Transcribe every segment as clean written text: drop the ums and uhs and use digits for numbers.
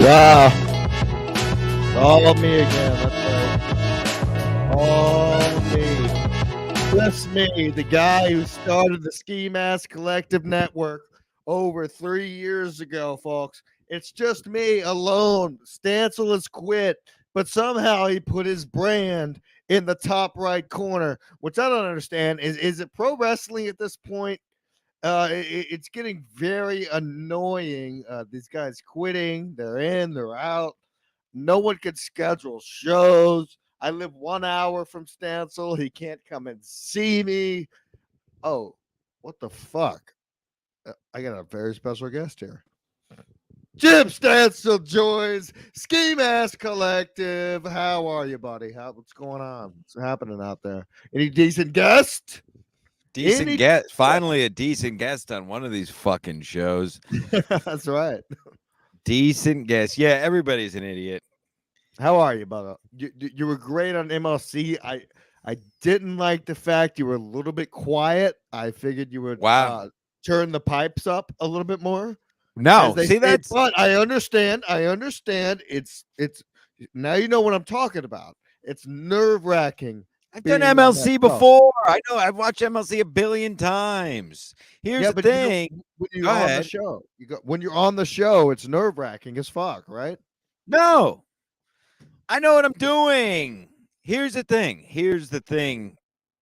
Wow. It's all me again. That's right. All me. Just me, the guy who started the Ski Mask Collective Network over 3 years ago, folks. It's just me alone. Stancil has quit, but somehow he put his brand in the top right corner, which I don't understand. Is it pro wrestling at this point? It's getting very annoying. These guys quitting, they're in, they're out. No one can schedule shows. I live 1 hour from Stancil. He can't come and see me. Oh, what the fuck? I got a very special guest here. Jim Stancil joins Ski Mask Collective. How are you, buddy? What's going on? What's happening out there? Any decent guest? Decent guest. Finally, a decent guest on one of these fucking shows. That's right. Decent guest. Yeah, everybody's an idiot. How are you, brother? You were great on MLC. I didn't like the fact you were a little bit quiet. I figured you would turn the pipes up a little bit more. No, see that's. But I understand. It's now you know what I'm talking about. It's nerve wracking. I've done MLC before. I know. I've watched MLC a billion times. Here's the thing. When you're on the show, when you're on the show, it's nerve wracking as fuck, right? No, I know what I'm doing. Here's the thing.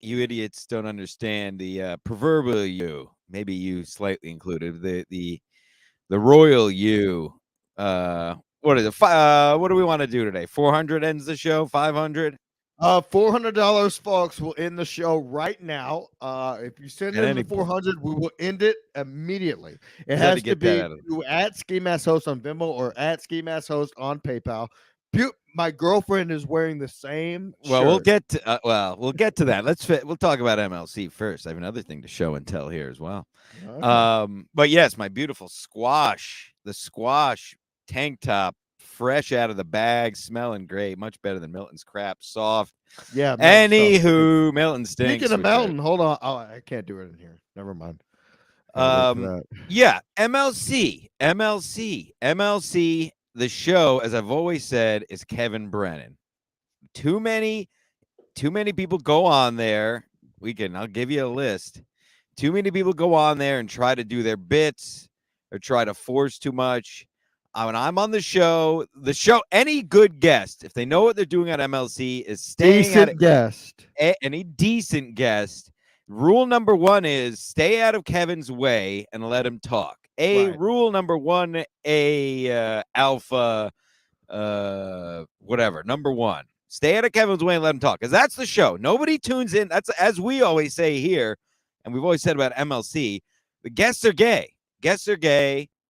You idiots don't understand the proverbial you. Maybe you slightly included the royal you. What is it? What do we want to do today? 400 ends the show. 500. $400, folks, will end the show right now. If you send in the 400, we will end it immediately. It has to be at Ski Mask Host on Venmo or at Ski Mask Host on PayPal. My girlfriend is wearing the same. Well, we'll get to that. We'll talk about MLC first. I have another thing to show and tell here as well. Okay. But yes, my beautiful the squash tank top. Fresh out of the bag, smelling great, much better than Milton's crap. Soft. Yeah. Anywho, Milton stinks. Speaking of Milton, hold on. Oh, I can't do it in here. Never mind. Yeah, MLC. The show, as I've always said, is Kevin Brennan. Too many people go on there. I'll give you a list. Too many people go on there and try to do their bits or try to force too much. When I'm on the show, any good guest, if they know what they're doing on MLC, is staying decent guest. Any decent guest. Rule number one is stay out of Kevin's way and let him talk. Rule number one, alpha, whatever. Number one, stay out of Kevin's way and let him talk, because that's the show. Nobody tunes in. That's as we always say here, and we've always said about MLC. The guests are gay.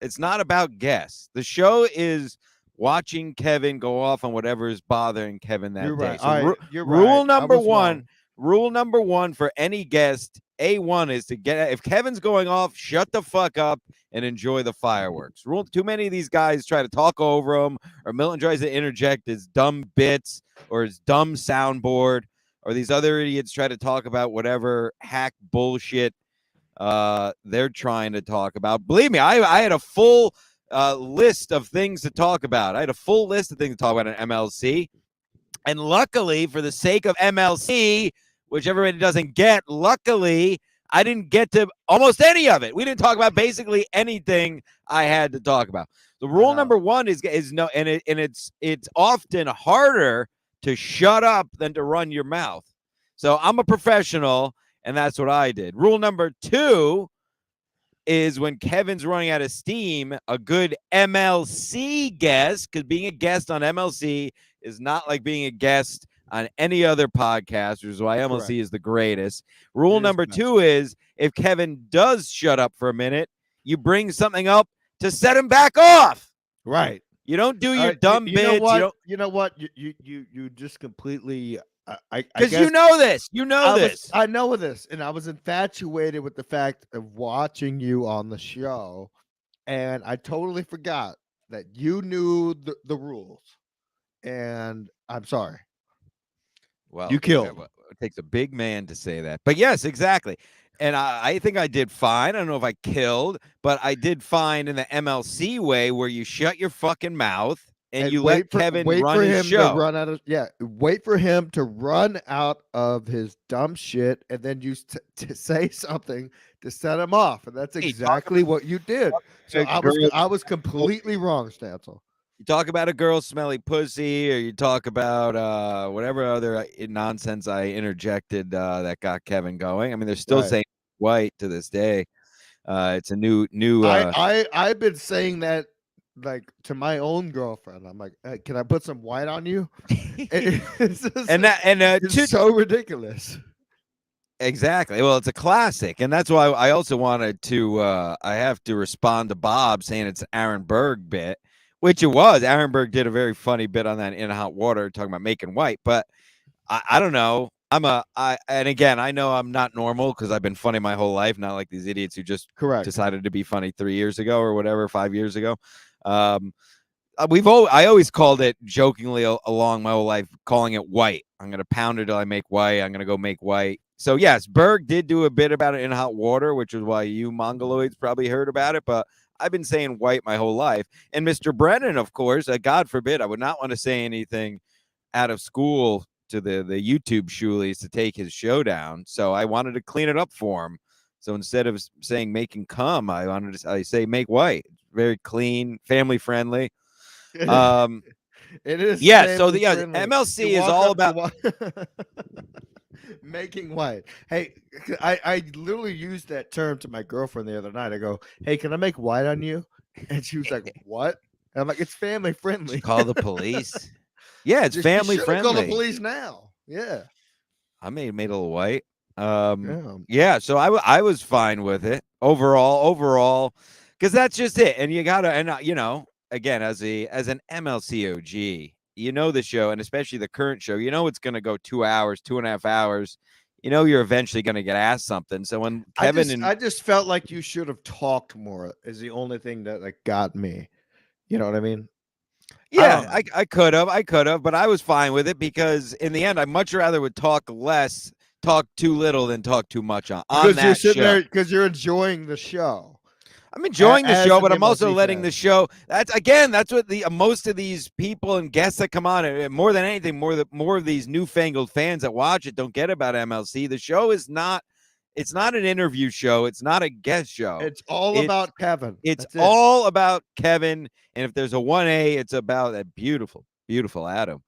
It's not about guests. The show is watching Kevin go off on whatever is bothering Kevin that day. So rule number one for any guest, A1, is to if Kevin's going off, shut the fuck up and enjoy the fireworks. Too many of these guys try to talk over him, or Milton tries to interject his dumb bits or his dumb soundboard, or these other idiots try to talk about whatever hack bullshit they're trying to talk about. Believe me, I had a full list of things to talk about. I had a full list of things to talk about in MLC. And luckily, for the sake of MLC, which everybody doesn't get, luckily, I didn't get to almost any of it. We didn't talk about basically anything I had to talk about. The rule number one is no, and it's often harder to shut up than to run your mouth. So I'm a professional, and that's what I did. Rule number two is when Kevin's running out of steam, a good MLC guest, because being a guest on MLC is not like being a guest on any other podcast, which is why MLC is the greatest. Rule number two is if Kevin does shut up for a minute, you bring something up to set him back off. Right. You don't do your dumb bits. You know what? You just completely... Because you know this. I know this, and I was infatuated with the fact of watching you on the show, and I totally forgot that you knew the rules. And I'm sorry. Well, you killed. It takes a big man to say that, but yes, exactly. and I think I did fine. I don't know if I killed, but I did fine in the MLC way where you shut your fucking mouth and you let Kevin run his him show. to run out of wait for him to run out of his dumb shit, and then you to say something to set him off, and that's Hey, talk exactly what you did. So girl- I was completely wrong, Stancil. You talk about a girl's smelly pussy, or you talk about whatever other nonsense I interjected that got Kevin going. I mean, they're still Right. saying white to this day. It's a new. I've been saying that like to my own girlfriend. I'm like, hey, can I put some white on you? It's just- it's it's so ridiculous. Exactly. Well, it's a classic, and that's why I also wanted to. I have to respond to Bob saying it's Aaron Berg bit, which it was. Aaron Berg did a very funny bit on that in hot water talking about making white, but I don't know. And again, I know I'm not normal because I've been funny my whole life, not like these idiots who just Correct. decided to be funny 3 years ago or whatever, 5 years ago. I always called it jokingly along my whole life, calling it white. I'm gonna pound it till I make white. I'm gonna go make white. So yes, Berg did do a bit about it in hot water, which is why you mongoloids probably heard about it. But I've been saying white my whole life. And Mr. Brennan, of course, God forbid, I would not want to say anything out of school to the YouTube shoolies to take his show down. So I wanted to clean it up for him. So instead of saying making cum, I say make white. Very clean, family friendly. It is. Yeah. So family friendly. MLC You is walk all up to about making white. Hey, I literally used that term to my girlfriend the other night. I go, hey, can I make white on you? And she was like, what? And I'm like, it's family friendly. call the police. Yeah, it's You family should call the friendly. police now. Yeah. I made a little white. Yeah. Yeah, so I was fine with it overall, because that's just it. And you gotta, and again, as an MLC OG, the show, and especially the current show, it's gonna go 2 hours, 2.5 hours. You're eventually gonna get asked something. So when Kevin I just felt like you should have talked more. Is the only thing that like got me. You know what I mean? yeah, I could have, but I was fine with it because in the end, I much rather would talk less, talk too little than talk too much on Because that you're sitting show. there because you're enjoying the show. I'm enjoying the as show, an but I'm also MLC letting fan. the show. That's what the most of these people and guests that come on, and more than anything, more of these newfangled fans that watch it don't get about MLC. The show is not. It's not an interview show. It's not a guest show. It's all about Kevin. It's That's it. all about Kevin. And if there's a 1A, it's about that beautiful, beautiful Adam.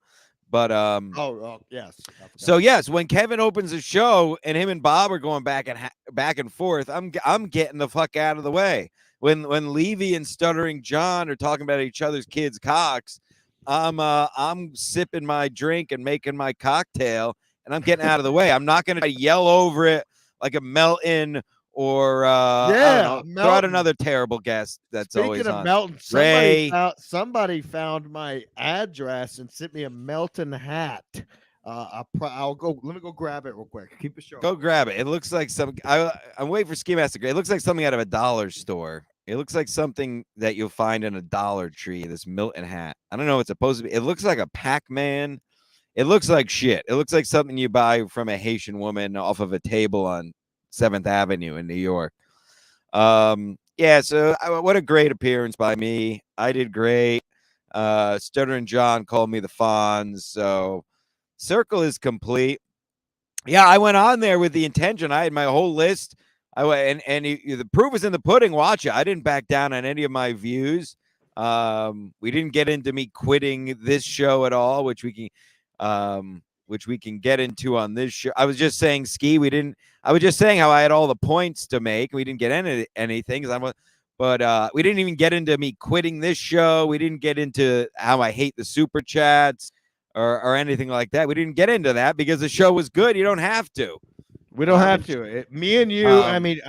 But Oh yes. so yes, when Kevin opens the show and him and Bob are going back and forth, I'm getting the fuck out of the way. When Levy and Stuttering John are talking about each other's kids' cocks, I'm sipping my drink and making my cocktail, and I'm getting out of the way. I'm not going to yell over it like a Melton or I don't know, throw out another terrible guest that's Speaking always of on. Melton, Ray. somebody found my address and sent me a Melton hat. I'll go. Let me go grab it real quick. Keep it short. Go grab it. It looks like I'm waiting for Ski Master. It looks like something out of a dollar store. It looks like something that you'll find in a Dollar Tree. This Milton hat. I don't know what it's supposed to be. It looks like a Pac-Man. It looks like shit. It looks like something you buy from a Haitian woman off of a table on 7th Avenue in New York. Yeah. So what a great appearance by me. I did great. Stuttering John called me the Fonz. So circle is complete. Yeah, I went on there with the intention. I had my whole list. The proof is in the pudding. Watch it. I didn't back down on any of my views. We didn't get into me quitting this show at all, which we can get into on this show. I was just saying, Ski. I was just saying how I had all the points to make. We didn't get anything. But we didn't even get into me quitting this show. We didn't get into how I hate the super chats or anything like that. We didn't get into that because the show was good. You don't have to. We don't have to. Me and you. I mean,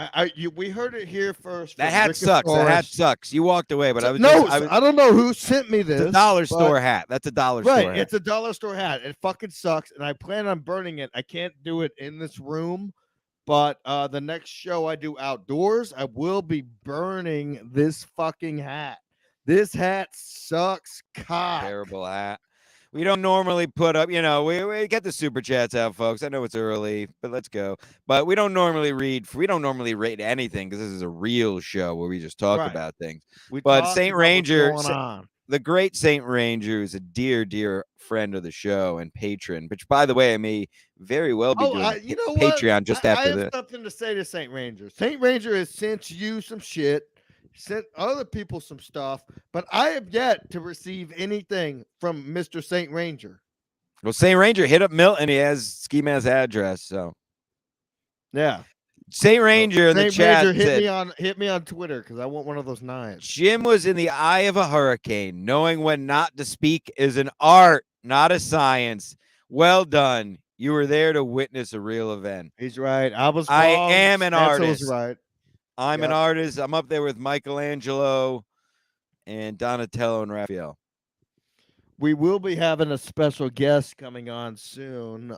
we heard it here first. That hat sucks. That hat sucks. You walked away, but I don't know who sent me this. It's a dollar store hat. That's a dollar store hat. Right. It's a dollar store hat. It fucking sucks, and I plan on burning it. I can't do it in this room, but the next show I do outdoors, I will be burning this fucking hat. This hat sucks cock. Terrible hat. We don't normally put up, we get the super chats out, folks. I know it's early, but let's go. But we don't normally rate anything because this is a real show where we just talk Right. about things. We But talk Saint about what's Ranger, going on. the great Saint Ranger is a dear, dear friend of the show and patron, which, by the way, I may very well be doing you know what? Patreon just I after have this. something to say to Saint Ranger. Saint Ranger has sent you some shit, sent other people some stuff, but I have yet to receive anything from Mr. Saint Ranger. Well, Saint Ranger hit up Milton. He has Ski Mask's address, so yeah. Saint Ranger in the chat Ranger said, hit me on Twitter because I want one of those knives. Jim was in the eye of a hurricane. Knowing when not to speak is an art, not a science. Well done. You were there to witness a real event. He's right. I am an artist. Was right. I'm an artist. I'm up there with Michelangelo and Donatello and Raphael. We will be having a special guest coming on soon.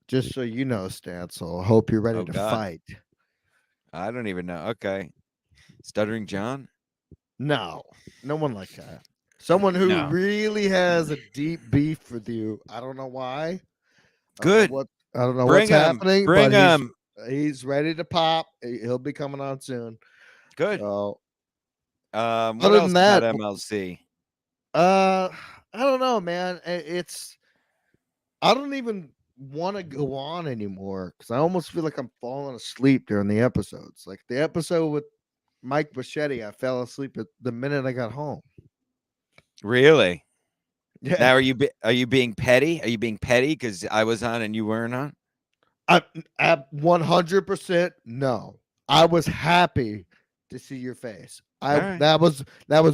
Just so you know, Stancil. Hope you're ready to fight. I don't even know. Okay. Stuttering John? No one like that. Someone who really has a deep beef with you. I don't know why. Good. I don't know what's happening. Bring him. He's ready to pop. He'll be coming on soon. Good. So, what other else than that, MLC? I don't know, man. I don't even want to go on anymore because I almost feel like I'm falling asleep during the episodes. Like the episode with Mike Bichetti, I fell asleep the minute I got home. Really? Yeah. Now, are you being petty? Are you being petty because I was on and you weren't on? I 100% no. I was happy to see your face. That was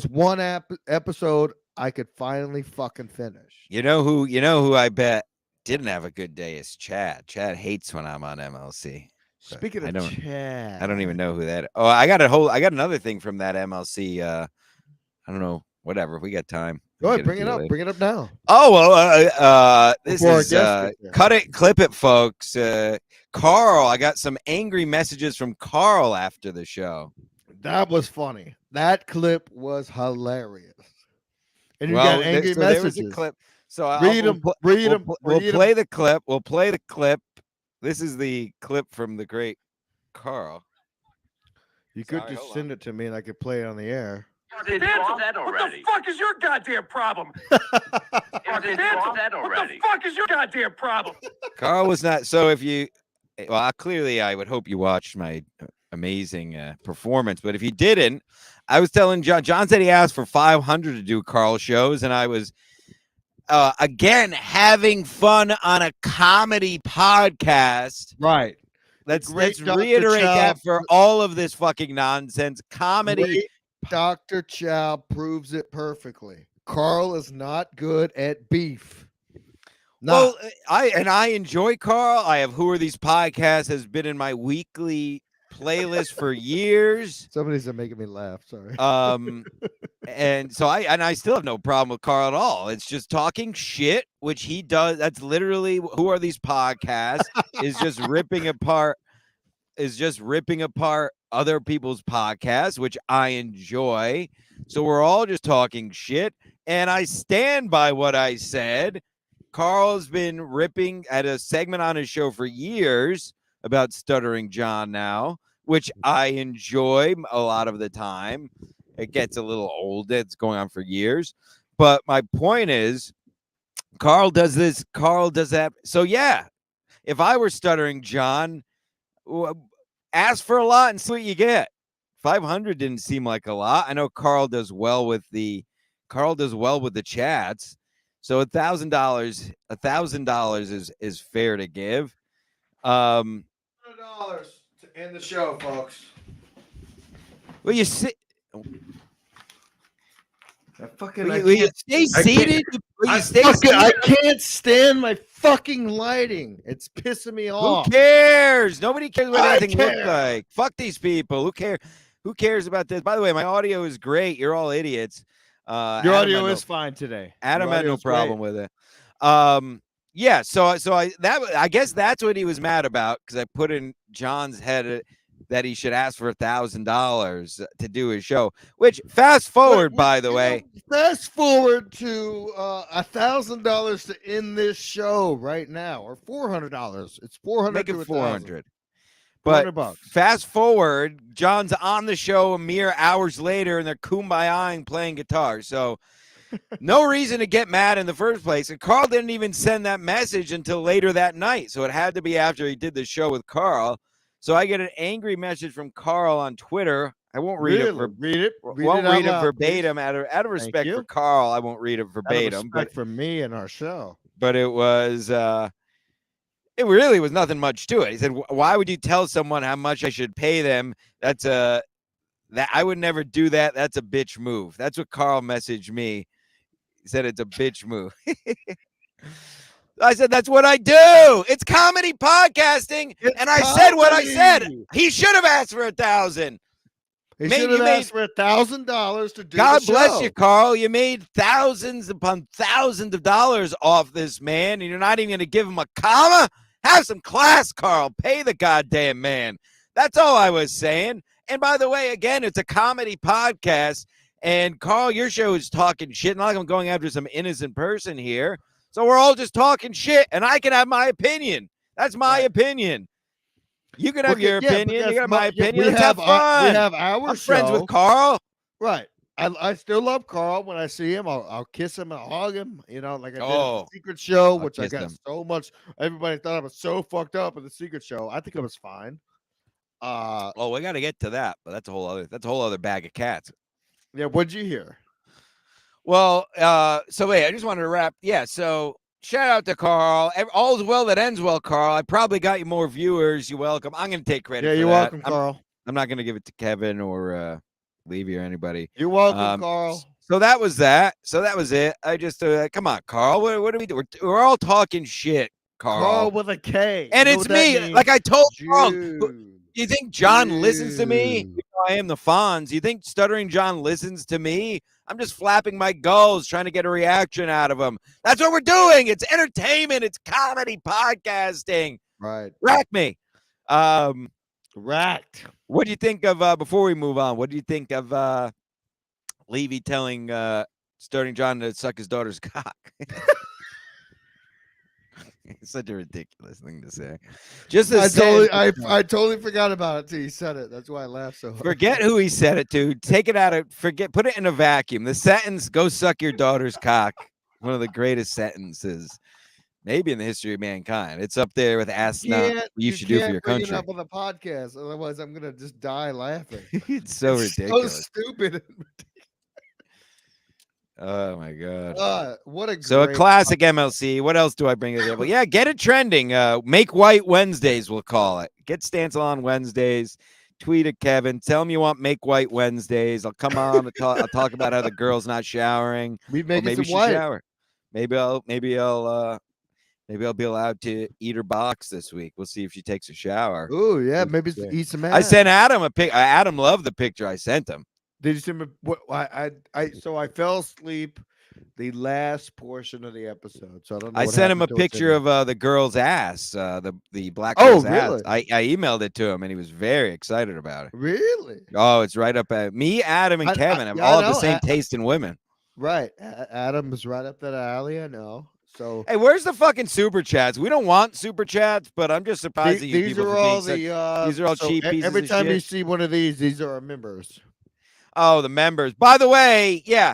one episode I could finally fucking finish. You know who I bet didn't have a good day is Chad. Chad hates when I'm on MLC. Speaking of Chad, I don't even know who that is. Oh, I got another thing from that MLC. I don't know. Whatever. We got time. Go ahead, bring it up. Bring it up now. Oh well, this is clip it, folks. Carl, I got some angry messages from Carl after the show. That was funny. That clip was hilarious. And you got angry messages. There was a clip. So read them. We'll play the clip. We'll play the clip. This is the clip from the great Carl. You could just send it to me and I could play it on the air. What the fuck is your goddamn problem? What the fuck is your goddamn problem? Carl was not. So if you, well, clearly I would hope you watched my amazing performance. But if you didn't, I was telling John. John said he asked for 500 to do Carl shows, and I was again having fun on a comedy podcast. Right. Let's reiterate that for all of this fucking nonsense comedy. Dr. Chow proves it perfectly. Carl is not good at beef. Well, I enjoy Carl. I have Who Are These Podcasts has been in my weekly playlist for years. Somebody's making me laugh. Sorry. And so I still have no problem with Carl at all. It's just talking shit, which he does. That's literally Who Are These Podcasts is just ripping apart other people's podcasts, which I enjoy. So we're all just talking shit. And I stand by what I said. Carl's been ripping at a segment on his show for years about Stuttering John now, which I enjoy a lot of the time. It gets a little old. It's going on for years. But my point is, Carl does this. Carl does that. So, yeah, if I were Stuttering John, ask for a lot and see what you get. 500 didn't seem like a lot. I know Carl does well with the chats. So $1,000 is fair to give. $100 to end the show, folks. Well, you see, will you stay seated? I can't stand my fucking lighting. It's pissing me off. Who cares? Nobody cares what anything looks like. Fuck these people. Who cares? Who cares about this? By the way, my audio is great. You're all idiots. Your audio is fine today. Adam had no problem with it. Yeah. So I guess that's what he was mad about because I put in John's head that he should ask for $1,000 to do his show. Which, fast forward, by the way, fast forward to $1,000 to end this show right now, or $400. It's $400. make it to 400. $400 But fast forward, John's on the show a mere hours later, and they're kumbayaing playing guitar. So no reason to get mad in the first place. And Carl didn't even send that message until later that night. So it had to be after he did the show with Carl. So I get an angry message from Carl on Twitter. I won't read it. Won't read it verbatim. Out of respect for Carl, I won't read it verbatim. Out of respect for me and our show. But it was, it really was nothing much to it. He said, "Why would you tell someone how much I should pay them? That I would never do that. That's a bitch move." That's what Carl messaged me. He said it's a bitch move. I said, that's what I do. It's comedy podcasting. And I said what I said. He should have asked for $1,000. He should have asked for $1,000 to do God the bless show. you, Carl. You made thousands upon thousands of dollars off this man, and you're not even going to give him a comma? Have some class, Carl. Pay the goddamn man. That's all I was saying. And by the way, again, it's a comedy podcast. And Carl, your show is talking shit. Not like I'm going after some innocent person here. So we're all just talking shit, and I can have my opinion. That's my opinion. You can have your opinion. You got my opinion. Let's have fun. We have our I'm show. friends with Carl. Right. I still love Carl. When I see him, I'll kiss him and hug him. You know, like I did at the Secret Show, which I got so much. Everybody thought I was so fucked up at the Secret Show. I think I was fine. Oh, we got to get to that, but that's a whole other bag of cats. Yeah. What'd you hear? Well, so wait, I just wanted to wrap. Yeah, so shout out to Carl. All's well that ends well, Carl. I probably got you more viewers. You're welcome. I'm going to take credit for you're that. welcome, Carl. I'm not going to give it to Kevin or Levy or anybody. You're welcome, Carl. So that was that. So that was it. I just, come on, Carl. What do we do? We're all talking shit, Carl. Carl with a K. And it's me. Like I told Carl. You think John listens to me? You know, I am the Fonz. You think Stuttering John listens to me? I'm just flapping my gulls, trying to get a reaction out of him. That's what we're doing. It's entertainment. It's comedy podcasting. Right. Rack me. Racked. What do you think of, before we move on, what do you think of Levy telling Stuttering John to suck his daughter's cock? It's such a ridiculous thing to say. I totally forgot about it till you said it. That's why I laughed so hard. Forget who he said it to. Take it out of put it in a vacuum. The sentence, "Go suck your daughter's cock," one of the greatest sentences maybe in the history of mankind. It's up there with "Ask not what you should do for your country." Up on the podcast, otherwise I'm gonna just die laughing. It's so ridiculous. So stupid. Oh my god! What a a classic MLC. What else do I bring to the table? Yeah, get it trending. Make White Wednesdays, we'll call it. Get Stancil on Wednesdays. Tweet at Kevin. Tell him you want Make White Wednesdays. I'll come on and I'll talk about how the girl's not showering. Maybe she shower. Maybe I'll be allowed to eat her box this week. We'll see if she takes a shower. Oh yeah, maybe eat some ass. I sent Adam a pic. Adam loved the picture I sent him. Did you see me? So I fell asleep the last portion of the episode. So I don't know. I sent him a picture of the girl's ass, the black girl's ass. I emailed it to him, and he was very excited about it. Really? Oh, it's right up at me, Adam, and Kevin have all the same taste in women. Right. Adam is right up that alley. I know. So hey, where's the fucking super chats? We don't want super chats, but I'm just surprised that you people these are all cheap pieces every time of shit. you see one of these are our members. Oh, the members. By the way, yeah.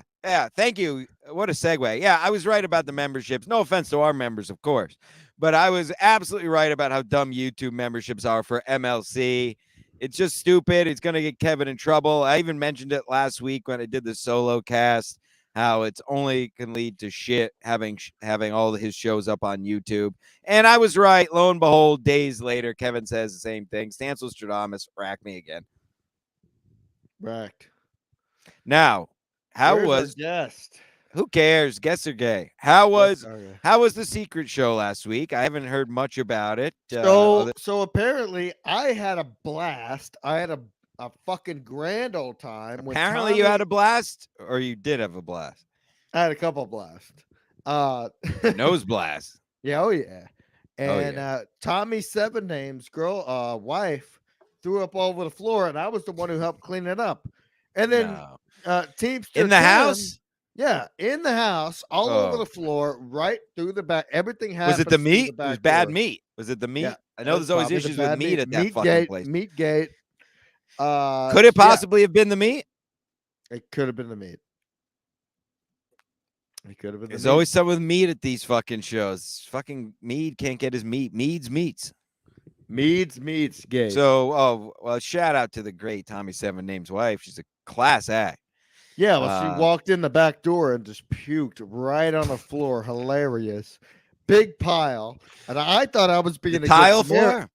Thank you. What a segue. Yeah, I was right about the memberships. No offense to our members, of course, but I was absolutely right about how dumb YouTube memberships are for MLC. It's just stupid. It's going to get Kevin in trouble. I even mentioned it last week when I did the solo cast, how it's only can lead to shit having all his shows up on YouTube. And I was right. Lo and behold, days later, Kevin says the same thing. Stancil Stradamus, rack me again. Racked. Now, who cares? Guests are gay. How was the Secret Show last week? I haven't heard much about it. So apparently I had a blast. I had a fucking grand old time. Apparently you had a blast, or you did have a blast. I had a couple blasts. Nose blast. Yeah, oh yeah. And Tommy Seven Names wife threw up all over the floor, and I was the one who helped clean it up. And then No. Teamster In the Tim, house? yeah, in the house, all over Oh. the floor, right through the back. Everything Was happened. it the meat? It was bad meat. Was it the meat? Yeah, I know there's always probably the issues with bad meat at that Meat fucking gate, place. Meat gate. Could it yeah, possibly have been the meat? it could have been the meat. It could have been. There's the meat. always something with meat at these fucking shows. Fucking Mead can't get his meat. Mead's meats. Meats gate. So, well, shout out to the great Tommy Seven Names wife. She's a class act. Yeah, well, she walked in the back door and just puked right on the floor. Hilarious. Big pile. And I thought I was being a good Tile Samaritan. floor?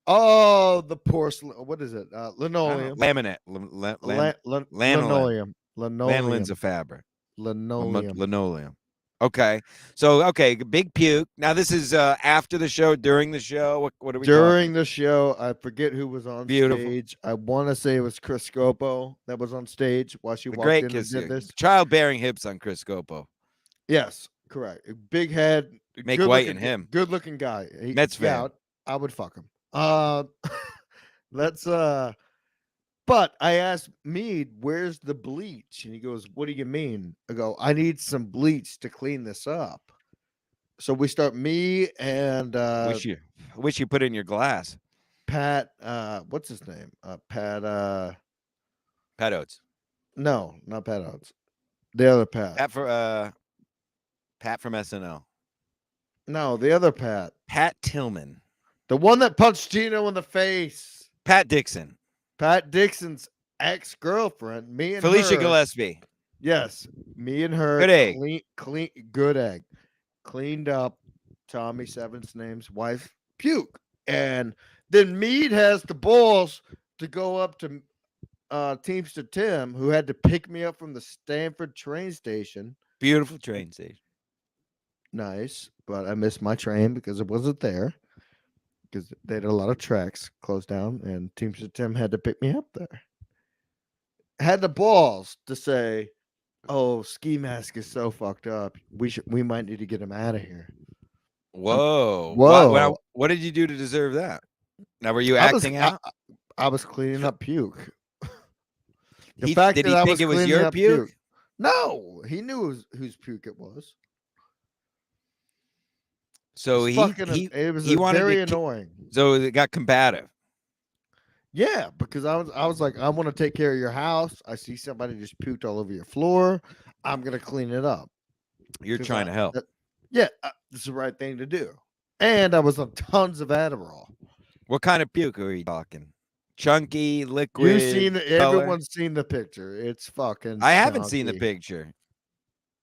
Oh, the porcelain. What is it? Linoleum. Laminate. Linoleum. Lanolins of fabric. Linoleum. Linoleum. Okay. So, big puke. Now, this is after the show, during the show. What are we During the show, I forget who was on Beautiful. stage. I want to say it was Chris Scopo that was on stage while she The walked great in and kiss. did this. Childbearing hips on Chris Scopo. Yes, correct. Big head. Make White and him. Good looking guy. Mets fan. I would fuck him. Let's but I asked Mead, where's the bleach? And he goes, what do you mean? I go, I need some bleach to clean this up. So we start, me and wish you put it in your glass. Pat, what's his name? Pat Oates. No, not Pat Oates. The other Pat. Pat from SNL. No, the other Pat. Pat Tillman. The one that punched Gino in the face. Pat Dixon. Pat Dixon's ex-girlfriend. Me and Felicia her. Gillespie. Yes. Me and her. Good egg. Good egg. Cleaned up Tommy Seven's name's wife. Puke. And then Mead has the balls to go up to Teamster Tim, who had to pick me up from the Stanford train station. Beautiful train station. Nice. But I missed my train because it wasn't there. Because they had a lot of tracks closed down, and Teamster Tim had to pick me up there. Had the balls to say, "Oh, Ski Mask is so fucked up. We might need to get him out of here." Whoa! What did you do to deserve that? Now, were you acting out? I was cleaning up puke. Did he think it was your puke? No, he knew whose puke it was. So it was very annoying. So it got combative. Yeah, because I was like, I want to take care of your house. I see somebody just puked all over your floor. I'm gonna clean it up. You're trying to help. This is the right thing to do. And I was on tons of Adderall. What kind of puke are you talking? Chunky, liquid. Everyone's seen the picture. It's fucking. I haven't seen the picture.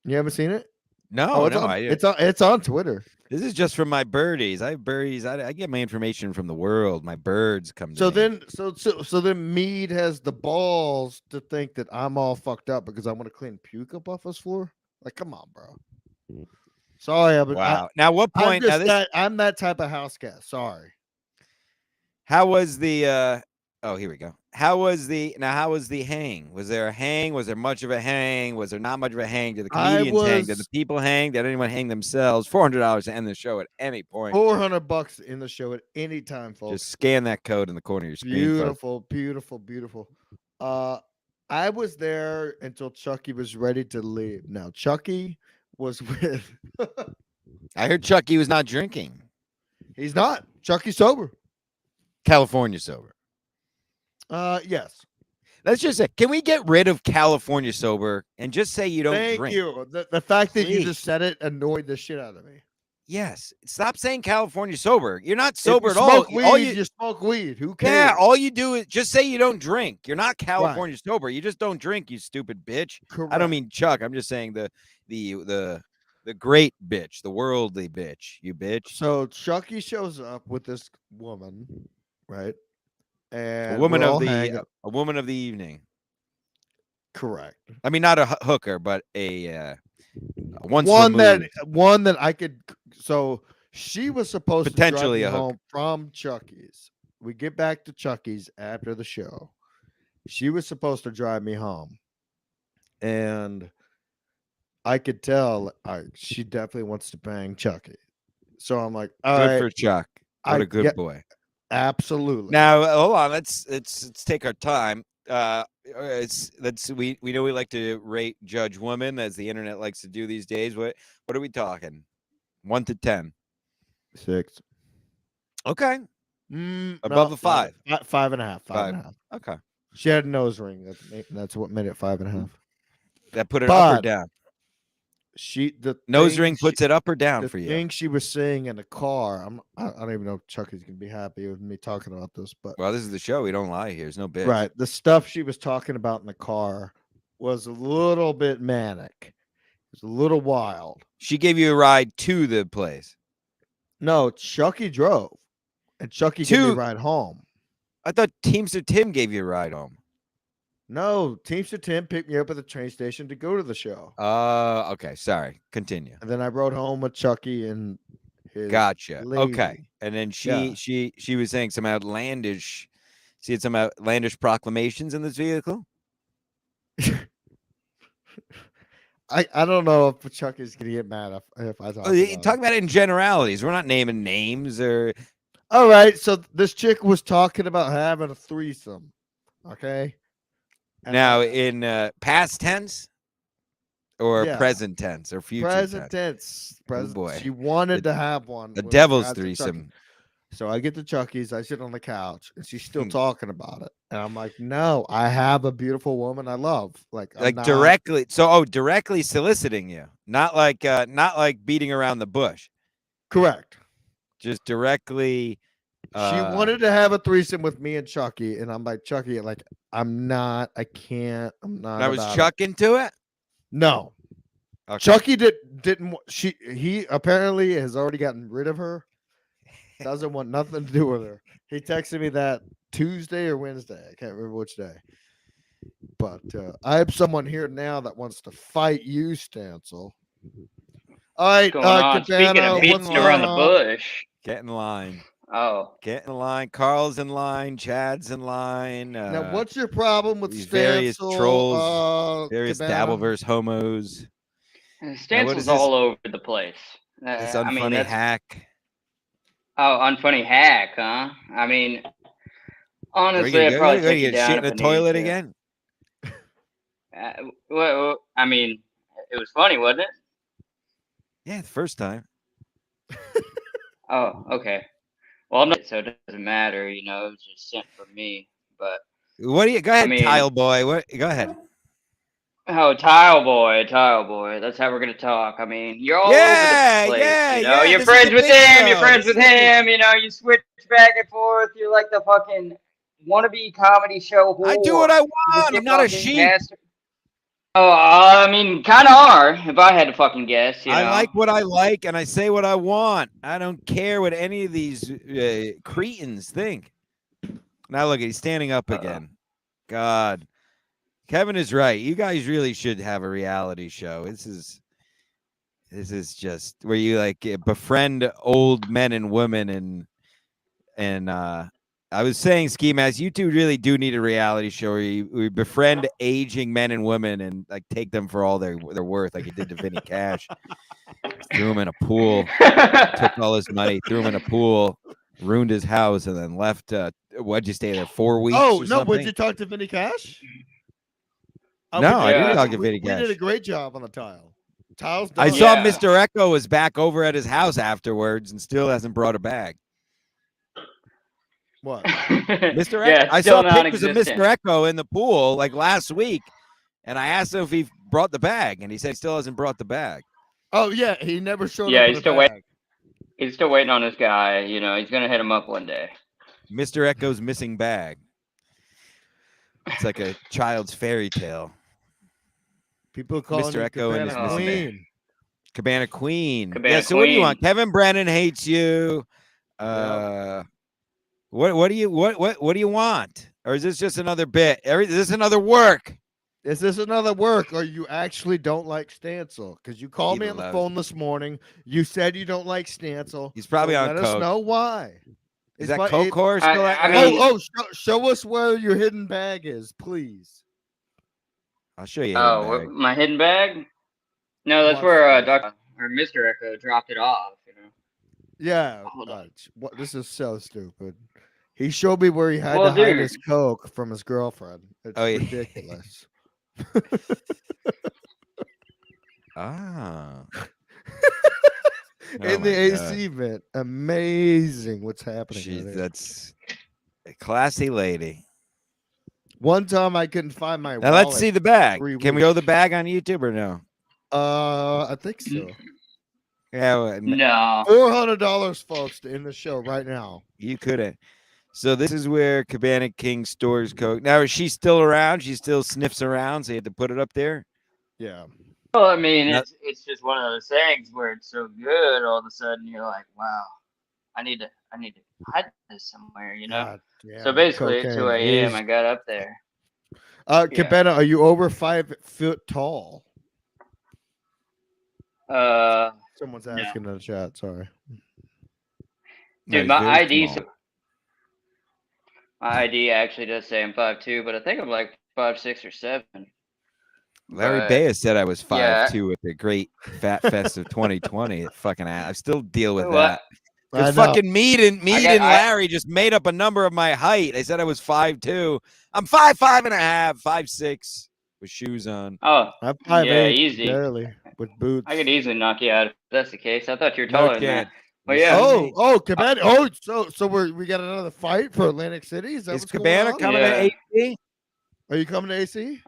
You haven't seen it? No, it's on Twitter. This is just from my birdies. I have birdies. I get my information from the world. My birds come. So then Mead has the balls to think that I'm all fucked up because I want to clean puke up off his floor. Like, come on, bro. Sorry, wow. Now, what point? I'm that type of house guest. Sorry. How was the? Oh, here we go. How was the hang? Was there a hang? Was there much of a hang? Was there not much of a hang? Did the comedians hang? Did the people hang? Did anyone hang themselves? $400 to end the show at any point. $400 in the show at any time, folks. Just scan that code in the corner of your screen. Beautiful. I was there until Chucky was ready to leave. Now, Chucky was with. I heard Chucky was not drinking. He's not. Chucky's sober. California sober. Yes. Let's just say, can we get rid of California sober and just say you don't drink? Thank you. The fact that you just said it annoyed the shit out of me. Yes. Stop saying California sober. You're not sober at all. You smoke weed. Who cares? Yeah, all you do is just say you don't drink. You're not California sober. You just don't drink, you stupid bitch. Correct. I don't mean Chuck. I'm just saying the great bitch, the worldly bitch, you bitch. So Chucky shows up with this woman, right? And a woman of the evening. Correct. I mean, not a hooker, but a one that I could. So she was supposed potentially to drive me a home from Chucky's. We get back to Chucky's after the show. She was supposed to drive me home, and I could tell she definitely wants to bang Chucky. So I'm like, all right, good for Chuck. What a good boy. Absolutely. Now, hold on. Let's take our time. We know we like to rate, judge women, as the internet likes to do these days. What are we talking? 1 to 10. 6. Okay. Above No, a 5. 5.5. 5. 5.5. Okay. She had a nose ring. That's what made it 5.5. That put it up or But down? The Nose thing ring puts it up or down the for you? thing she was saying in the car. I don't even know if Chucky's gonna be happy with me talking about this, but Well, this is the show. We don't lie here. There's no bitch. right, the stuff she was talking about in the car was a little bit manic. It was a little wild. She gave you a ride to the place. No, Chucky drove, and Chucky gave me a ride home. I thought Teamster Tim gave you a ride home. No, Teamster Tim picked me up at the train station to go to the show. Okay. Sorry. Continue. And then I rode home with Chucky and his Gotcha. lady. Okay. And then she was saying some outlandish. She had some outlandish proclamations in this vehicle. I don't know if Chucky's gonna get mad if I talk. Talk about it in generalities. We're not naming names or. All right. So this chick was talking about having a threesome. Okay. And Now, in past tense or present tense or future present tense. Present. boy. She wanted to have one. A devil's threesome. So I get to Chucky's. I sit on the couch, and she's still talking about it. And I'm like, no, I have a beautiful woman I love. Like directly. So, directly soliciting you, not like beating around the bush. Correct. Just directly. She wanted to have a threesome with me and Chucky, and I'm like, Chucky, like, I'm not. I can't. I'm not. Now, was Chuck into it? No. Okay. Chucky didn't. He apparently has already gotten rid of her. Doesn't want nothing to do with her. He texted me that Tuesday or Wednesday. I can't remember which day. But I have someone here now that wants to fight you, Stancil. All right, Cabana, speaking of beating around the bush, get in line. Oh, get in line. Carl's in line. Chad's in line. Now, what's your problem with these Stancil, various trolls, various Cabana? Dabbleverse homos? Stancil's all over the place. This unfunny hack. Oh, unfunny hack, huh? I mean, honestly, I probably take you down shit in the toilet again. Well, I mean, it was funny, wasn't it? Yeah, the first time. Oh, okay. Well, no, so it doesn't matter, it was just sent from me. But what do you? Go ahead, Tile Boy. What? Go ahead. Oh, Tile Boy. That's how we're gonna talk. I mean, you're all over the place. Yeah. You're friends with him. You're friends with him. You switch back and forth. You're like the fucking wannabe comedy show whore. I do what I want. I'm not a sheep. Oh, I mean, kind of are. If I had to fucking guess, I like what I like, and I say what I want. I don't care what any of these cretins think. Now look, he's standing up again. God. Kevin is right. You guys really should have a reality show. This is just where you befriend old men and women and I was saying, Ski Mask, you two really do need a reality show where you befriend aging men and women and take them for all they're worth, like you did to Vinny Cash. Threw him in a pool, took all his money, threw him in a pool, ruined his house, and then left. What'd you stay there 4 weeks? Oh no! Would you talk to Vinny Cash? No, I didn't talk to Vinny Cash. We did a great job on the tile. Tile's done. I saw Mr. Echo was back over at his house afterwards and still hasn't brought a bag. What? Mr. Echo? I saw pictures of Mr. Echo in the pool last week, and I asked him if he brought the bag, and he said he still hasn't brought the bag. Oh yeah, he never showed up. Yeah, he's still waiting. He's still waiting on his guy. He's gonna hit him up one day. Mr. Echo's missing bag. It's like a child's fairy tale. People call Mr. Echo and his missing bag. Cabana Queen. So what do you want? Kevin Brennan hates you. What do you want? Or is this just another bit? Is this another work? Is this another work, or you actually don't like Stancil? Because you called me on the phone this morning. You said you don't like Stancil. He's probably on coke. Let us know why. Is that coke or still? Show us where your hidden bag is, please. I'll show you. My hidden bag? No, that's where Dr. or Mr. Echo dropped it off. Yeah. This is so stupid. He showed me where he had Well, to hide dude. his coke from his girlfriend. It's Oh, yeah. ridiculous. Ah. In Oh the my AC vent. Amazing what's happening. She's out there. that's a classy lady. One time I couldn't find my Now wallet. let's see the bag. 3 Can we weeks. show the bag on YouTube or no? I think so. Yeah, well, No. $400, folks, to end the show right now. you couldn't. So this is where Cabana King stores coke. Now is she still around? She still sniffs around, so you had to put it up there. Yeah. Well, I mean, Now- it's just one of those things where it's so good, all of a sudden you're like, wow, I need to hide this somewhere, you know. God damn, So basically, at 2 cocaine a.m., is- I got up there. Cabana, are you over 5 foot tall? Someone's No. asking in the chat. Sorry. No, Dude, he's my very ID, small. my ID actually does say I'm 5'2", but I think I'm like 5'6" or 7. Larry But- Baez said I was 5'2" Yeah. at the Great Fat Fest of 2020. Fucking ass. I still deal with What? that. I Because know. fucking Mead and I- Larry just made up a number of my height. They said I was 5'2". I'm 5'5" and a half, 5'6" with shoes on. Oh, I'm 5'8", yeah, easy. barely, with boots. I could easily knock you out if that's the case. I thought you were No taller than chance. that. Well, yeah. Oh, Cabana. Oh, so we got another fight for Atlantic City. Is that Is what's going Cabana on? coming Yeah. to AC? Are you coming to AC?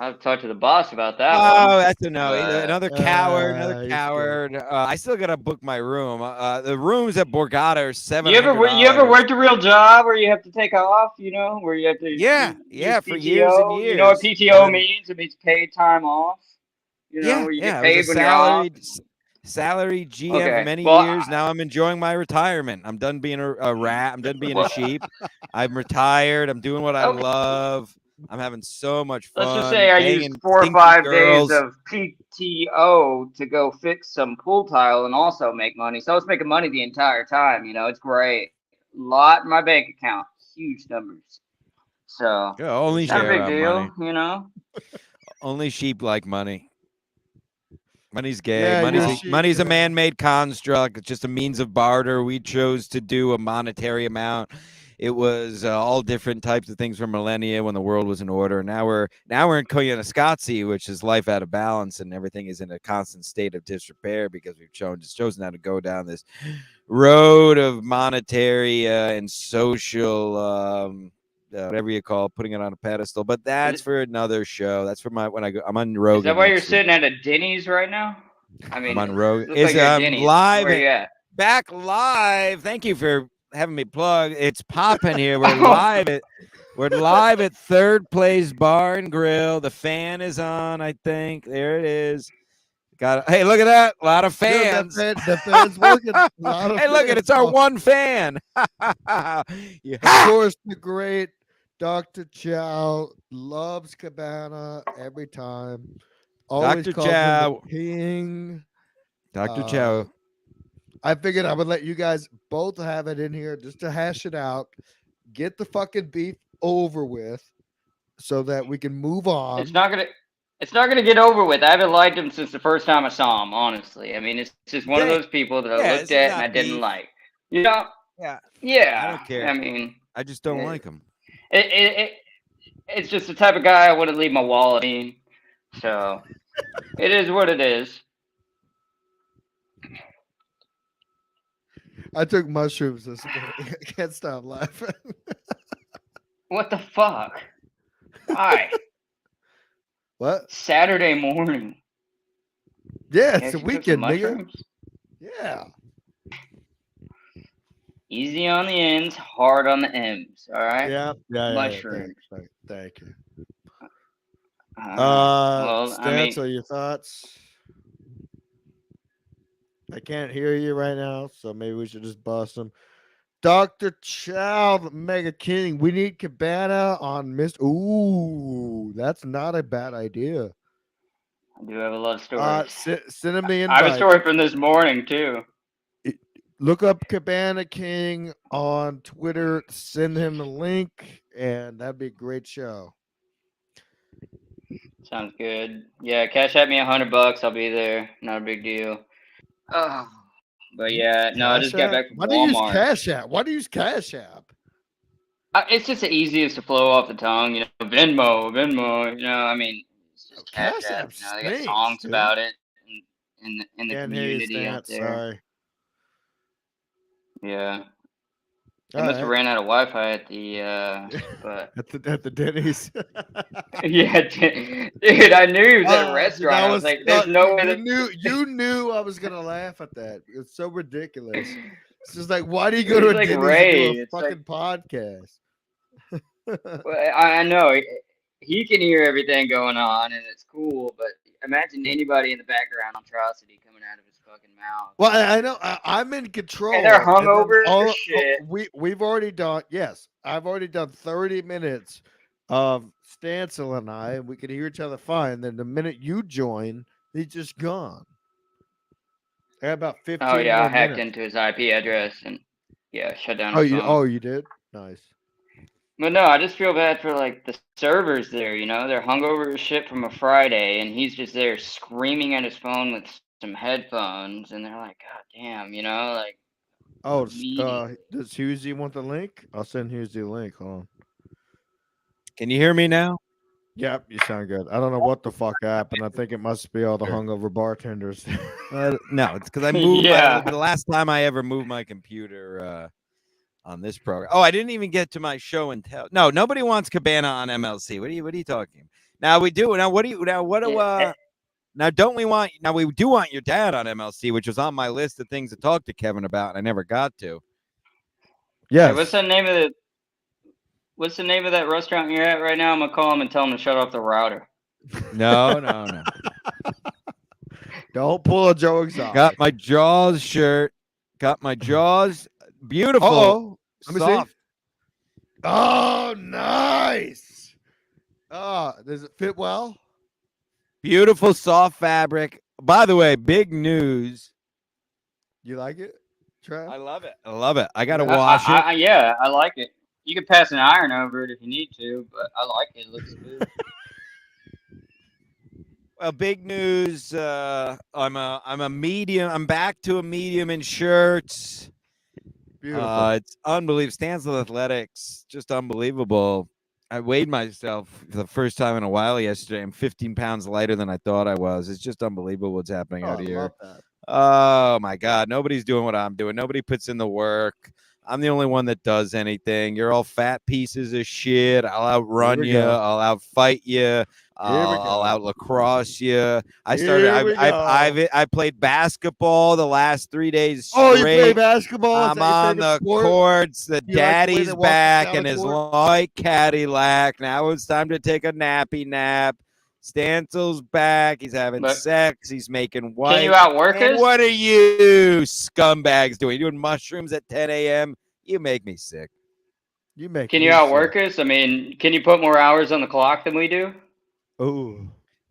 I'll talk to the boss about that Oh, one. that's a no. Another coward. he's Another good. coward. I still gotta book my room. The rooms at Borgata are $700. You ever worked a real job where you have to take off? You know, where you have to. Yeah, use yeah, for PTO? years and You know what years. PTO And- means? It means paid time off. You know, Yeah, where you yeah. get I paid was a when you're off. salaried GM for Okay, many well, years. Now I'm enjoying my retirement. I'm done being a rat. I'm done being a Well- sheep. I'm retired. I'm doing what I Okay. love. I'm having so much fun. Let's just say I banging used 4 or stinky 5 girls. days of PTO to go fix some pool tile and also make money. So I was making money the entire time. You know, it's great. Lot in my bank account, huge numbers. So Yeah, only not a share big our deal, money. you know. Only sheep like money. Money's gay. Yeah, money's you're a, sheep, money's a yeah. man-made construct. It's just a means of barter. We chose to do a monetary amount. It was all different types of things for millennia when the world was in order. Now we're in Koyaanisqatsi, which is life out of balance, and everything is in a constant state of disrepair because we've chosen how to go down this road of monetary and social. Whatever you call it, putting it on a pedestal, but that's for another show. That's for I'm on Rogan. Is that why you're next week. sitting at a Denny's right now? I mean, I'm on Rogan. looks like you're at Denny's. Live Where you at? back live. Thank you for having me plug. It's popping here. We're live at Third Place Bar and Grill. The fan is on, I think. There it is. Hey, look at that. A lot of fans. Dude, the fan's working. A lot of Hey, look at fans. it's our one fan. Yeah. Of course, the great Dr. Chow loves Cabana every time. Always Dr. calls him the Chow. King. Dr. Chow. I figured I would let you guys both have it in here just to hash it out, get the fucking beef over with, so that we can move on. It's not gonna get over with. I haven't liked him since the first time I saw him. Honestly, I mean, it's just one of Yeah. those people that I Yeah, looked it's at not and I didn't beef. like. You know? Yeah. Yeah. I don't care. I mean, I just don't Yeah. like him. it's just the type of guy I wouldn't leave my wallet in. So it is what it is. I took mushrooms this morning. I can't stop laughing. What the fuck? Why? What? Saturday morning. Yeah, You it's a actually took some weekend, nigga. mushrooms? Yeah. Easy on the ends, hard on the M's. All right. Yeah. Mushrooms. Thank you. Well, I mean, Stancil, your thoughts? I can't hear you right now, so maybe we should just bust them. Dr. Chow, the Mega King. We need Cabana on Mr. Ooh, that's not a bad idea. I do have a lot of stories. Send him the I have a invite. story from this morning too. Look up Cabana King on Twitter. Send him a link, and that'd be a great show. Sounds good. Yeah, cash at me $100. I'll be there. Not a big deal. Oh, But yeah, no, I just got back from Why do you use Walmart. Cash App? Why do you use Cash App? It's just the easiest to flow off the tongue, you know. Venmo, you know. I mean, it's just Cash App. You know, they got stinks, songs dude. about it in the Can't hear you, community out Stance, there. sorry. Yeah, they All must have right. ran out of Wi-Fi at the but At the Denny's. yeah, dude, I knew he was at a Dude, restaurant. that I was like, "There's no way that you knew I was gonna laugh at that. It's so ridiculous. It's just like, why do you go to a He's like Denny's Ray. to do a It's like- fucking podcast? Well, I know he can hear everything going on, and it's cool. But imagine anybody in the background atrocity coming out of his fucking mouth. Well, I know I'm in control. And they're then hungover as shit. We've already done. Yes, I've already done 30 minutes of Stancil and I, and we can hear each other fine. Then the minute you join, he's just gone. I got about 15. Oh yeah, I more hacked minutes. into his IP address and shut down. Oh, his phone. you did? Nice. But no, I just feel bad for like the servers there. You know, they're hungover as shit from a Friday, and he's just there screaming at his phone with some headphones, and they're like, "God damn," you know, like. Oh, Meeting. does Husey want the link? I'll send Husey a link. Hold on. Can you hear me now? Yep, you sound good. I don't know what the fuck happened. I think it must be all the hungover bartenders. No, it's because I moved. Yeah. The last time I ever moved my computer on this program. Oh, I didn't even get to my show and tell. No, nobody wants Cabana on MLC. What are you talking? Now we do. Now what do you? Now what do? Now don't we want? Now we do want your dad on MLC, which was on my list of things to talk to Kevin about, and I never got to. Yeah. Hey, what's the name of that restaurant you're at right now? I'm gonna call him and tell him to shut off the router. No. Don't pull a Joe Exotic. Got my Jaws shirt. Got my Jaws. Beautiful. Oh, let me soft. see. Oh, nice. Does it fit well? Beautiful soft fabric. By the way, big news. You like it, Trav? I love it. I love it. I gotta wash it. Yeah, I like it. You could pass an iron over it if you need to, but I like it. It looks good. Well, big news. I'm a medium. I'm back to a medium in shirts. Beautiful. It's unbelievable. Stansel Athletics, just unbelievable. I weighed myself for the first time in a while yesterday. I'm 15 pounds lighter than I thought I was. It's just unbelievable what's happening out I here. love that. Oh my God. Nobody's doing what I'm doing. Nobody puts in the work. I'm the only one that does anything. You're all fat pieces of shit. I'll outrun you. go. I'll outfight you. I'll out lacrosse you. I played basketball the last 3 days straight. Oh, you play basketball? I'm on the courts. The daddy's back and his white Cadillac. Now it's time to take a nappy nap. Stansel's back. He's having sex. He's making white. Can you outwork us? What are you scumbags doing? You're doing mushrooms at 10 a.m.? You make me sick. Can you outwork us? I mean, can you put more hours on the clock than we do? Oh.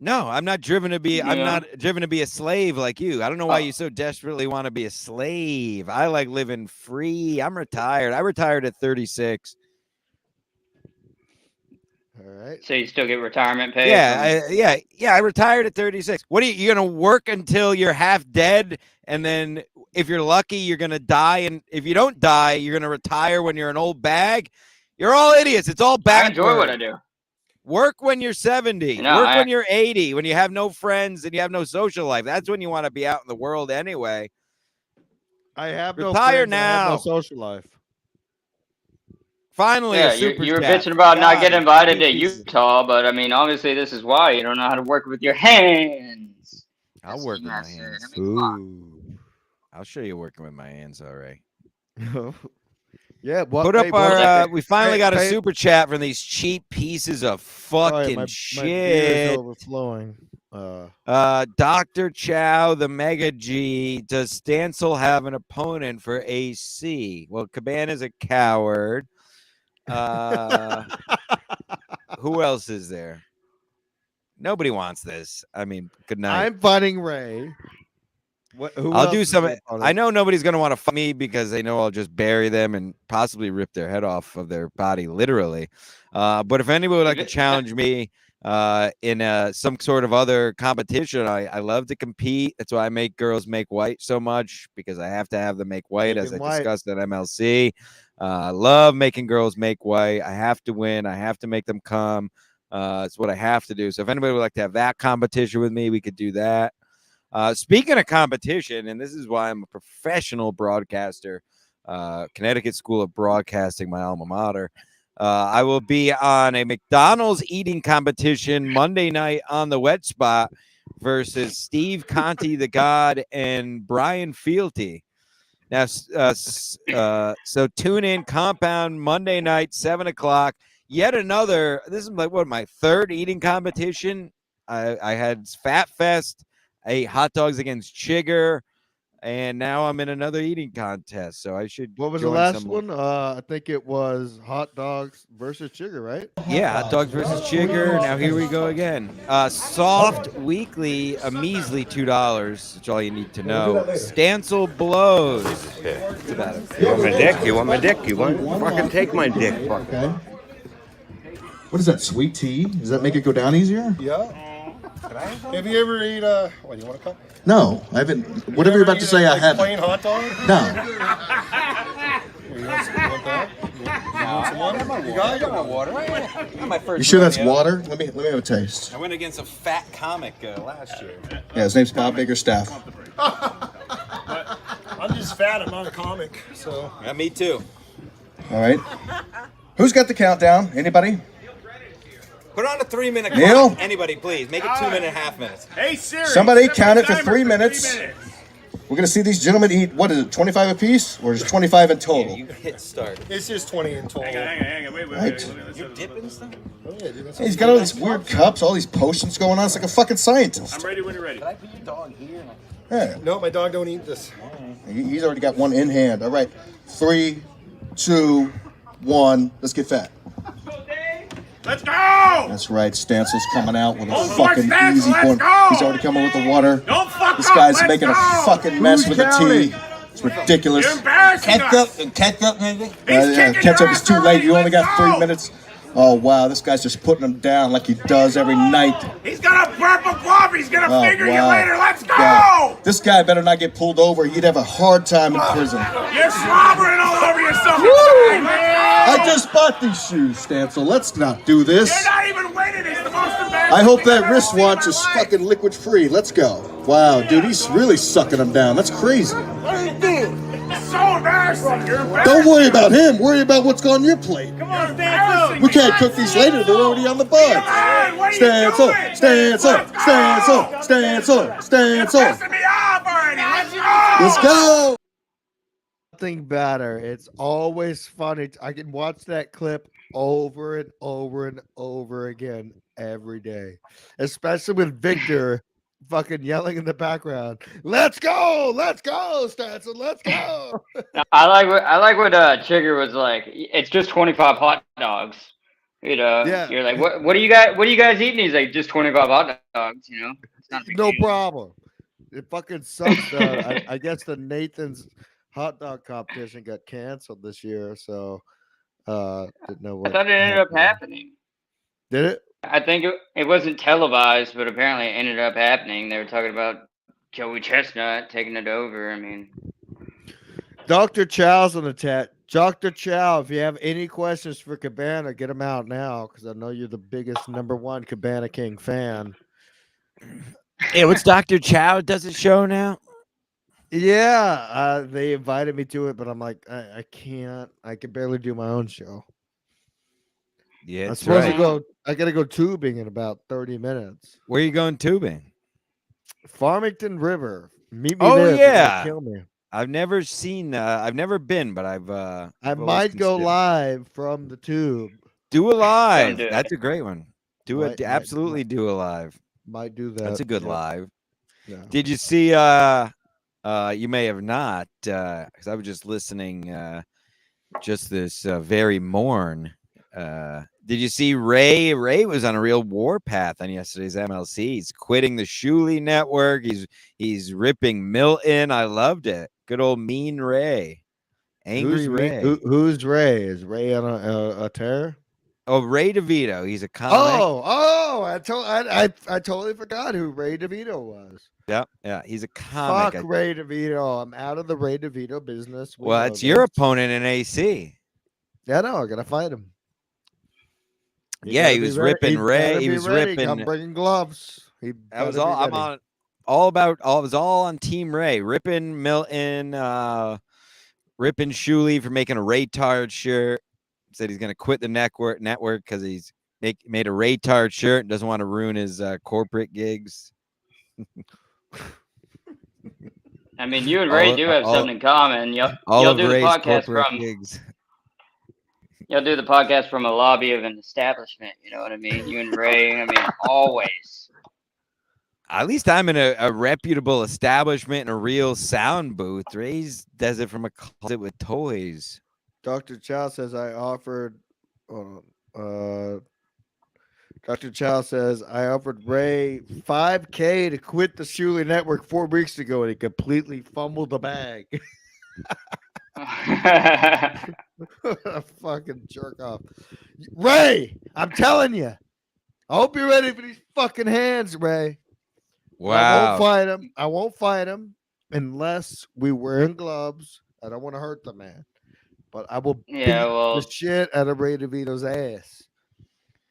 No, I'm not driven to be. I'm not driven to be a slave like you. I don't know why you so desperately want to be a slave. I like living free. I'm retired. I retired at 36. All right. So you still get retirement pay? Yeah. I retired at 36. What are you gonna work until you're half dead, and then if you're lucky, you're gonna die, and if you don't die, you're gonna retire when you're an old bag? You're all idiots. It's all bad. I enjoy what I do. Work when you're 70. Work when you're 80. When you have no friends and you have no social life. That's when you want to be out in the world anyway. I have no retire friends, now. I have no social life. Finally, yeah, you were bitching about not getting invited to Utah, but I mean, obviously, this is why you don't know how to work with your hands. I'll work with my hands. I mean, I'll show you working with my hands. All right. Yeah. Put up our. We finally got a super chat from these cheap pieces of fucking shit. My beer is overflowing. Dr. Chow, the Mega G. Does Stansel have an opponent for AC? Well, Cabana's a coward. Who else is there? Nobody wants this. I mean, good night. I'm fighting Ray. I'll do some. I know nobody's going to want to fight me because they know I'll just bury them and possibly rip their head off of their body, literally. But if anyone would like to challenge me, in some sort of other competition. I love to compete. That's why I make Girls Make White so much, because I have to have them make white, as I discussed at MLC. I love making girls make white. I have to win. I have to make them come. It's what I have to do. So if anybody would like to have that competition with me, we could do that. Speaking of competition, and this is why I'm a professional broadcaster, Connecticut School of Broadcasting, my alma mater. I will be on a McDonald's eating competition Monday night on the Wet Spot versus Steve Conti, the God, and Brian Fealty. Now, so tune in, Compound, Monday night, 7 o'clock. Yet another, this is like my third eating competition. I had Fat Fest, I ate hot dogs against Chigger, and now I'm in another eating contest. So I should. What was the last one? I think it was hot dogs versus Chigger, right? Yeah, hot dogs versus Chigger. Now here we go again. Soft Weekly, a measly $2. That's all you need to know. Stancil blows. That's about it. You want my dick? You want my dick? You want? Fucking take my dick. Okay. What is that, sweet tea? Does that make it go down easier? Yeah. Have you ever eat what, you want a cup? No, I haven't. Whatever you're about to say, I haven't. Plain hot dog? No. You want that? You want some water? You got my water. You sure that's water? Let me have a taste. I went against a fat comic last year. Yeah, his name's Bob Biggerstaff. I'm just fat. I'm not a comic, so. Yeah, me too. All right. Who's got the countdown? Anybody? Put on a 3-minute Neil? clock. Anybody, please. Make it 2.5 minutes. Hey Siri. Somebody set count the it for timer 3 minutes. We're going to see these gentlemen eat, what is it, 25 apiece? Or is it 25 in total? You hit start. It's just 20 in total. Hang on. Wait. Right. You're dipping stuff? Oh, yeah, dude, that's Hey, he's got all these weird cups, all these potions going on. It's like a fucking scientist. I'm ready when you're ready. Did I put your dog here? Yeah. No, my dog don't eat this. He's already got one in hand. All right. 3, 2, 1. Let's get fat. Let's go! That's right. Stancil's coming out with a Oh, fucking Stancil, easy let's one. go! He's already coming with the water. Don't fuck This up, guy's let's making go! a fucking mess with the counting? tea. It's ridiculous. You're embarrassing us. Ketchup, maybe? He's kicking Ketchup your is ass too late. already, You only let's got go! 3 minutes. Oh, wow. This guy's just putting them down like he does every night. He's gonna burp a glove. He's gonna Oh, finger you wow. later. Let's go! God. This guy better not get pulled over. He'd have a hard time in prison. You're slobbering all over yourself. I just bought these shoes, Stancil. Let's not do this. You're not even winning. It's the most embarrassing. I hope thing I've that ever seen in wristwatch my is life. fucking liquid free. Let's go. Wow, dude, he's really sucking them down. That's crazy. It's so embarrassing. You're embarrassing. Don't worry about him. Worry about what's on your plate. Come on, stand We can't cook these later. They're already on the bud. What are you Stancil, doing? Stancil, Stancil, Stancil, Stancil. Pissing me off already. Let's go! Let's go. Nothing better. It's always funny. I can watch that clip over and over and over again every day, especially with Victor fucking yelling in the background. Let's go, Stancil, let's go. I like what Chigger was like. It's just 25 hot dogs. You know, Yeah. You're like, what do you guys eating? He's like, just 25 hot dogs. You know, it's not a big No deal. problem. It fucking sucks. I guess the Nathan's hot dog competition got canceled this year, so didn't know I what. thought it ended up happened. happening. Did it? I think it wasn't televised, but apparently it ended up happening. They were talking about Joey Chestnut taking it over. I mean, Dr. Chow's on the chat. Dr. Chow, if you have any questions for Cabana, get them out now because I know you're the biggest #1 Cabana King fan. Hey, what's Dr. Chow does a show now? Yeah, they invited me to it, but I'm like, I can't. I can barely do my own show. Yeah, I'm that's supposed right. to go. I gotta go tubing in about 30 minutes. Where are you going tubing? Farmington River. Meet me Oh, there. if you wanna yeah. Kill me. I've never seen. I've never been, but I've. I always might go considered. live from the tube. Do a live. do it. That's a great one. Do Might- it. might- Absolutely do a live. Might do that. That's a good yeah, live. yeah. Did you see? You may have not, because I was just listening. Just this very morn. Did you see Ray? Ray was on a real warpath on yesterday's MLC. He's quitting the Shuley network. He's ripping Milton. I loved it. Good old mean Ray. Angry Who's Ray. Who's Ray? Is Ray on a tear? Oh, Ray DeVito. He's a comic. I totally forgot who Ray DeVito was. Yeah. He's a comic. Fuck Ray DeVito. I'm out of the Ray DeVito business. Well, it's your opponent in AC. Yeah, no, I gotta fight him. Yeah, he was ripping Ray. He was ripping. I'm bringing gloves. That was all. I'm on. All about. All it was all on Team Ray. Ripping Milton. Ripping Shuley for making a Raytard shirt. Said he's gonna quit the network because he's made a Raytard shirt and doesn't want to ruin his corporate gigs. I mean, you and Ray do have something in common. You'll do the podcast from gigs. You'll do the podcast from a lobby of an establishment. You know what I mean? You and Ray. I mean, always. At least I'm in a reputable establishment in a real sound booth. Ray's does it from a closet with toys. Dr. Chow says I offered. Dr. Chow says I offered Ray $5,000 to quit the Shuley Network 4 weeks ago, and he completely fumbled the bag. A fucking jerk off, Ray. I'm telling you. I hope you're ready for these fucking hands, Ray. Wow. I won't fight him unless we wearing gloves. I don't want to hurt the man, but I will beat the shit out of Ray DeVito's ass.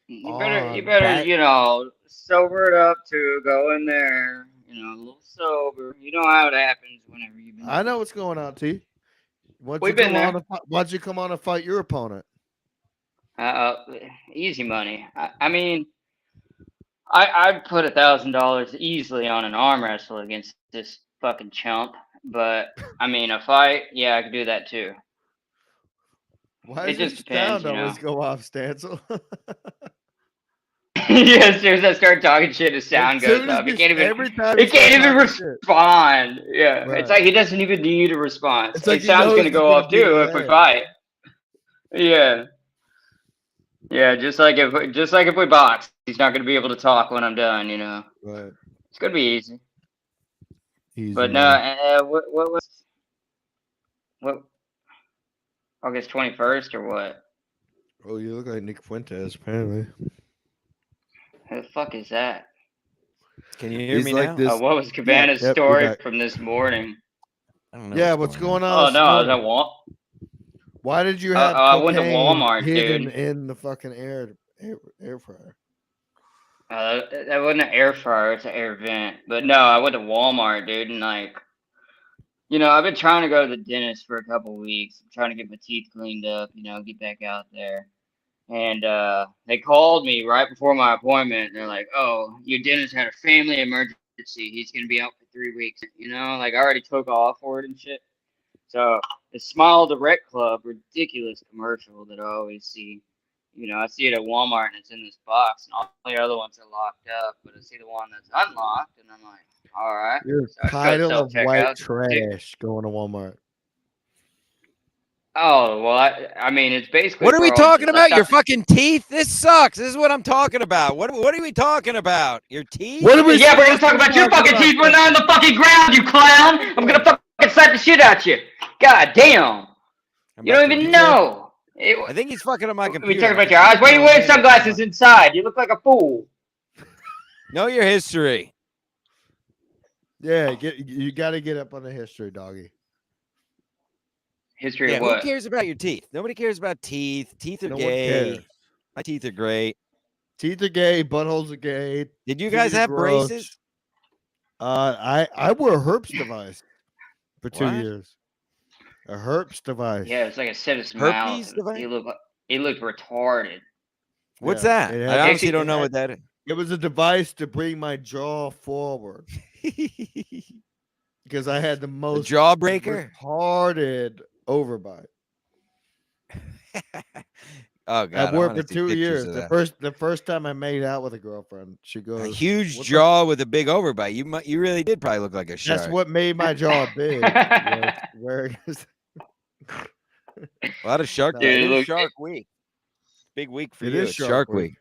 You better, sober it up too. Go in there, a little sober. You know how it happens whenever you've been. I know what's going on, T. Why'd you come on and fight your opponent? Easy money. I mean, I'd put $1,000 easily on an arm wrestle against this fucking chump. But I mean, a fight, yeah, I could do that too. Why does the sound always go off, Stancil? Yeah, as soon as I start talking shit, the sound goes up. It can't even respond. Yeah, right. It's like he doesn't even need a response. It's like sound's gonna go off too if we fight. Yeah. Yeah, just like if we box, he's not gonna be able to talk when I'm done. Right. It's gonna be easy. But no, what? August 21st or what? Oh, you look like Nick Fuentes, apparently. Who the fuck is that? Can you hear me now? What was Cabana's story from this morning? I don't know. Yeah, what's going on? Oh no, I was at Walmart. Why did you have? I went to Walmart, dude. In the fucking air fryer. That wasn't an air fryer; it's an air vent. But no, I went to Walmart, dude, and I've been trying to go to the dentist for a couple weeks. I'm trying to get my teeth cleaned up, get back out there. And they called me right before my appointment. And they're like, "Oh, your dentist had a family emergency. He's gonna be out for 3 weeks." I already took off for it and shit. So the Smile Direct Club, ridiculous commercial that I always see. I see it at Walmart and it's in this box, and all the other ones are locked up. But I see the one that's unlocked, and I'm like, all right. You're a pile of white trash going to Walmart. Oh, well, I mean, it's basically... What are we talking about? Your fucking teeth? This sucks. This is what I'm talking about. What are we talking about? Your teeth? We're going to talk about your fucking teeth when they're on the fucking ground, you clown. I'm going to fucking slap the shit out you. God damn. You don't even know. I think he's fucking on my computer. We talking about your eyes. Why are you wearing sunglasses inside? You look like a fool. Know your history. Yeah, you got to get up on the history, doggy. History of what? Who cares about your teeth? Nobody cares about teeth. Teeth are gay. My teeth are great. Teeth are gay. Buttholes are gay. Did you guys have braces? I wore a herpes device for 2 years. A herpes device. Yeah, it's like a set of herpes device. He looked retarded. What's that? I honestly don't know what that is. It was a device to bring my jaw forward. Because I had the most jawbreaker retarded overbite. Oh God! I wore it for 2 years. The first time I made out with a girlfriend, she goes, "A huge jaw with a big overbite." You really did probably look like a shark. That's what made my jaw big. A lot of shark. Shark Week. Big week for you. It's Shark Week.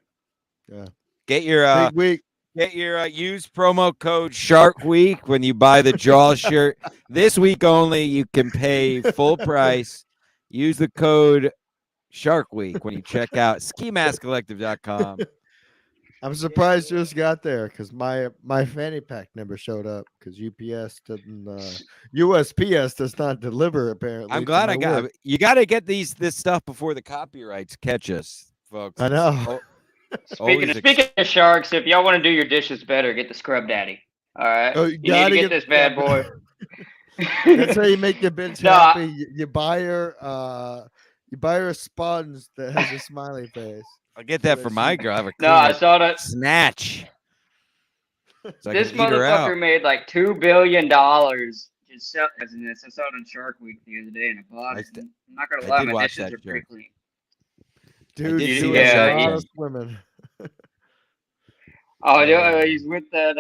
Yeah. Get your big week. Get your use promo code Shark Week when you buy the Jaw shirt. This week only, you can pay full price. Use the code Shark Week when you check out skimaskcollective.com. I'm surprised yours got there because my fanny pack never showed up because UPS doesn't USPS does not deliver apparently. I'm to glad my I got work. it. You got to get this stuff before the copyrights catch us, folks. I know. Speaking of sharks, if y'all want to do your dishes better, get the Scrub Daddy. All right, Oh, you need to get this bad boy. That's how you make your bitch happy. You buy her a sponge that has a smiley face. I'll get that for my girl. I have a No, I clean saw that. snatch. So I This can eat her out. motherfucker made like $2 billion just selling this. I saw it on Shark Week the other day, and I bought it. I'm not gonna I lie, did my watch dishes that are pretty show. clean. Dude, did he's see doing that a show. lot of swimming. Oh, yeah, he's with that.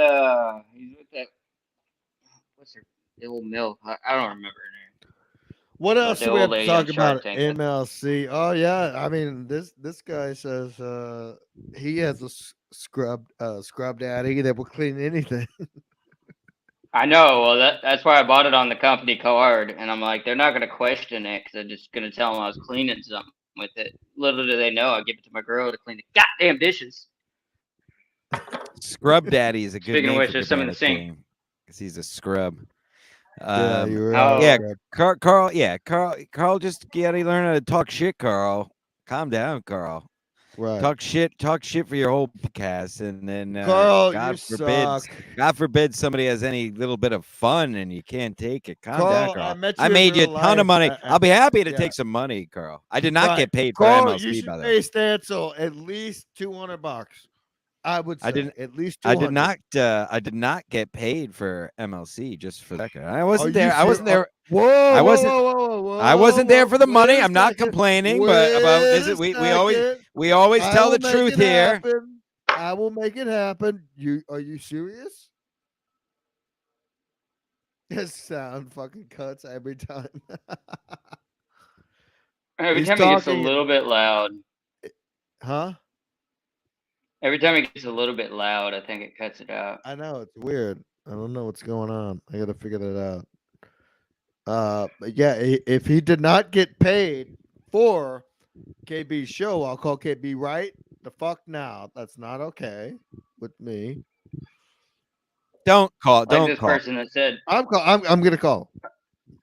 What's her little milk? I don't remember her name. What else the do we have old to lady on talk Shark about? Tank. MLC. Oh yeah, I mean this guy says he has a scrub daddy that will clean anything. I know. Well, that's why I bought it on the company card, and I'm like, they're not gonna question it because they're just gonna tell them I was cleaning something with it. Little do they know, I give it to my girl to clean the goddamn dishes. Scrub Daddy is a good Speaking of name which, for there's some in the Cabana sink. King, 'cause he's a scrub. Yeah, you're oh, right. Yeah, Carl. Yeah, Carl. Just gotta learn how to talk shit, Carl. Calm down, Carl. Right. Talk shit for your whole podcast, and then Carl, God you forbid, suck. God forbid somebody has any little bit of fun and you can't take it. Calm down, Carl, Carl. I met I you in made you a real ton of life. money. I'll be happy to yeah. take some money, Carl. I did not Right. get paid for Carl, MLC, you should by the pay way. Stancil at least $200. I would say I didn't. at least 200. I did not get paid for MLC. Just for the record, I wasn't Are you there. I wasn't there. Whoa, I wasn't- Whoa, I wasn't there for the money. wait a I'm not second. complaining, but about Wait this, a we second. always I tell will the make truth it here. happen. I will make it happen. Are you serious? This sound fucking cuts every time. Every He's time it gets a talking- little bit loud. Huh? Every time it gets a little bit loud, I think it cuts it out. I know it's weird. I don't know what's going on. I gotta figure that out. But yeah, if he did not get paid for KB's show, I'll call KB right the fuck now. That's not okay with me. Don't call. Like Don't this call. person that said, I'm gonna call.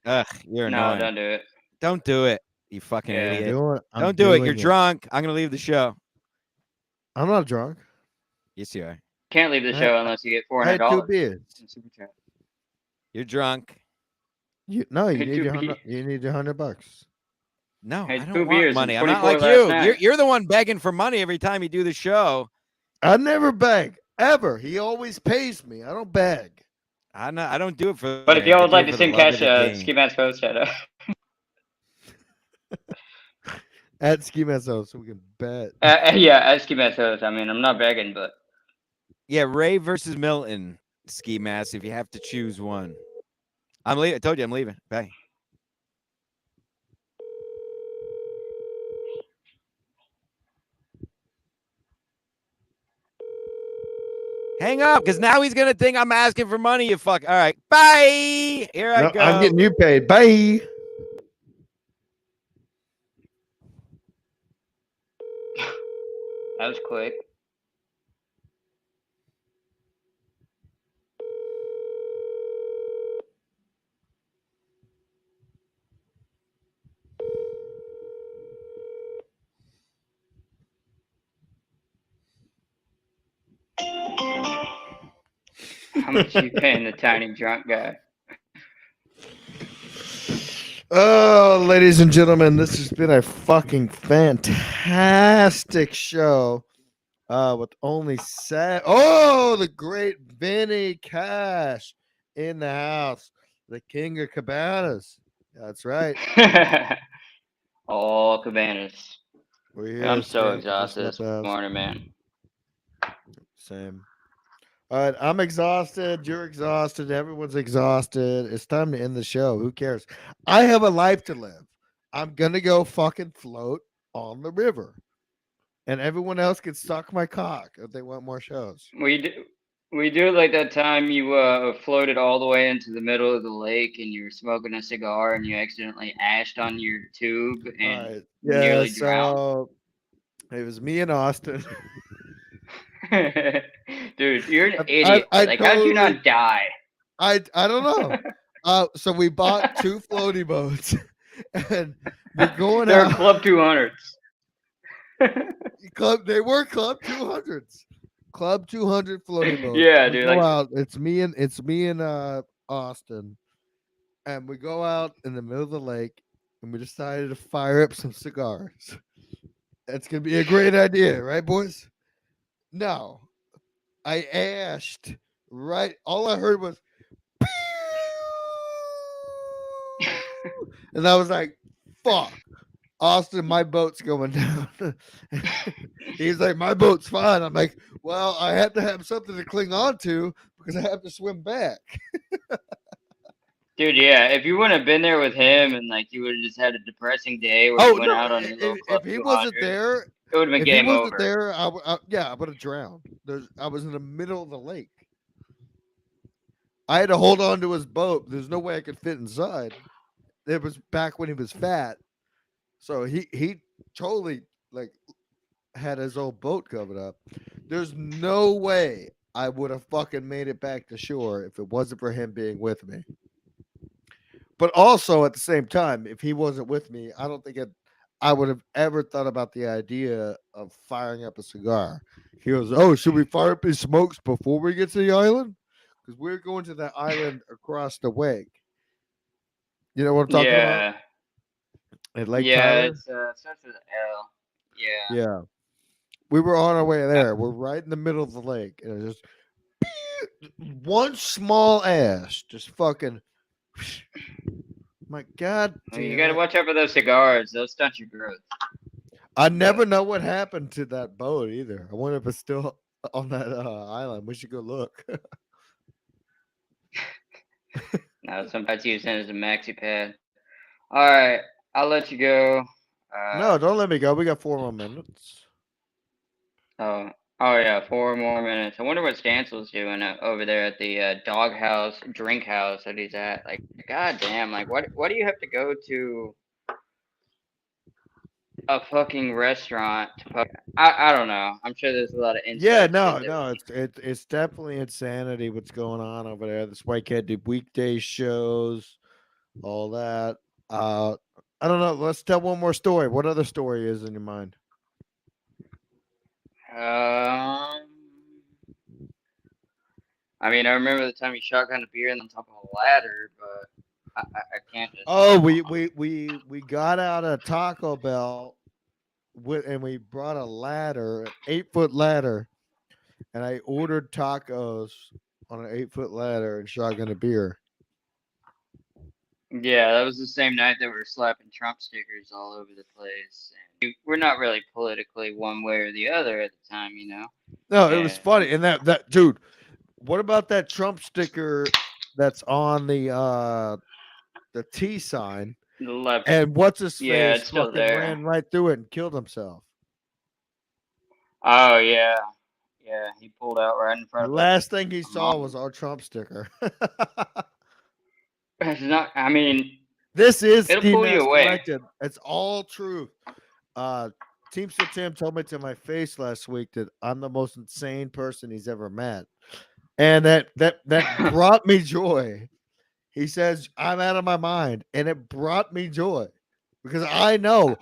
Ugh, you're "No, annoying. don't do it." Don't do it, you fucking Yeah. idiot. I'm Don't do it. doing You're drunk. I'm gonna leave the show. I'm not drunk. Yes, you are. Can't leave the I- show unless you get I had $400 2 beers. in super chat. You're drunk. You Had need 2 your beers. 100. You need your $100. No, Had I 2 don't want beers money. and I'm not 24 like last you. night. You're the one begging for money every time you do the show. I never beg ever. He always pays me. I don't beg. I don't do it for. But if I y'all do would like it to for the send love cash, of the game. Ski Mask Post chat. At Ski Masso, so we can bet. Yeah, at Ski Mask Post. I mean, I'm not begging, but Yeah, Ray versus Milton. Ski Mask. If you have to choose one, I'm leaving. I told you I'm leaving. Bye. Hang up, because now he's gonna think I'm asking for money. You fuck. All right, bye. Here I No, go. I'm getting you paid. Bye. that was quick. How much you paying the tiny drunk guy? Oh, ladies and gentlemen, this has been a fucking fantastic show. With only the great Vinny Cash in the house, the king of cabanas. That's right. All cabanas. We're here. I'm so stamping exhausted this ourselves. morning, man. Same. All right, I'm exhausted. You're exhausted. Everyone's exhausted. It's time to end the show. Who cares? I have a life to live. I'm gonna go fucking float on the river, and everyone else can suck my cock if they want more shows. We We do it like that time you floated all the way into the middle of the lake and you were smoking a cigar and you accidentally ashed on your tube and Right. nearly drowned. So it was me and Austin. Dude, you're an I- idiot. I Like, how'd you totally- not die? I don't know. So we bought 2 floaty boats, and we're going They're out. Club 200s. They were Club 200s. Club 200 floaty boats. Yeah, We dude, go like- out. It's me and Austin, and we go out in the middle of the lake, and we decided to fire up some cigars. That's gonna be a great idea, right, boys? No, I ashed right. All I heard was, and I was like, "Fuck, Austin, my boat's going down." He's like, "My boat's fine." I'm like, "Well, I have to have something to cling on to because I have to swim back." Dude, yeah, if you wouldn't have been there with him and like you would have just had a depressing day where you went out on your little Club if he wasn't 200, there, it would have been if he game wasn't over. there, I would have drowned. I was in the middle of the lake. I had to hold on to his boat. There's no way I could fit inside. It was back when he was fat, so he totally like had his old boat covered up. There's no way I would have fucking made it back to shore if it wasn't for him being with me. But also at the same time, if he wasn't with me, I don't think I would have ever thought about the idea of firing up a cigar. He goes, "Oh, should we fire up his smokes before we get to the island? Because we're going to that island across the way." You know what I'm talking about? Yeah, At Lake yeah, Tyler? it starts with an L. Yeah. Yeah. We were on our way there. We're right in the middle of the lake. And it just one small ash. Just fucking my God. Well, you damn gotta it. watch out for those cigars. They'll stunt your growth. I never know what happened to that boat either. I wonder if it's still on that island. We should go look. No, somebody's using it as a maxi pad. All right, I'll let you go. No, don't let me go. We got 4 more minutes. Oh yeah, 4 more minutes. I wonder what Stansel's doing over there at the doghouse, drink house that he's at. Like, goddamn, like, what do you have to go to a fucking restaurant? I don't know. I'm sure there's a lot of Yeah, inside no, shit no, it's definitely insanity what's going on over there. This white cat did weekday shows, all that. I don't know. Let's tell one more story. What other story is in your mind? I mean, I remember the time you shotgunned a beer on top of a ladder, but I can't just. Oh, we got out of Taco Bell and we brought a ladder, an 8-foot ladder, and I ordered tacos on an 8-foot ladder and shotgun a beer. Yeah, that was the same night that we were slapping Trump stickers all over the place. And we're not really politically one way or the other at the time, you know. No, it was Yeah. funny. And that dude, what about that Trump sticker that's on the T sign? The left. And what's his Yeah, face it's still fucking there. ran right through it and killed himself. Oh yeah, yeah. He pulled out right in The front of last thing he saw mom. was our Trump sticker. It's not. I mean, This is It'll Ski pull you Mask away. Collective. It's all truth. Teamster Tim told me to my face last week that I'm the most insane person he's ever met, and that brought me joy. He says I'm out of my mind, and it brought me joy because I know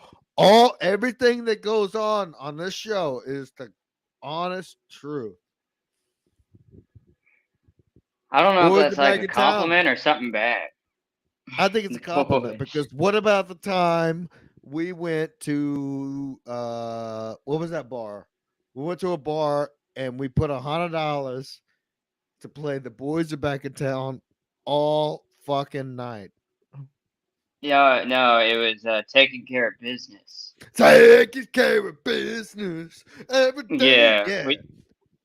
everything that goes on this show is the honest truth. I don't know Boys if that's are like back a in town. compliment or something bad. I think it's a compliment Boys. because what about the time we went to what was that bar? We went to a bar and we put $100 to play The Boys Are Back in Town all fucking night. Yeah, no, it was taking care of business. Taking care of business every day. Yeah.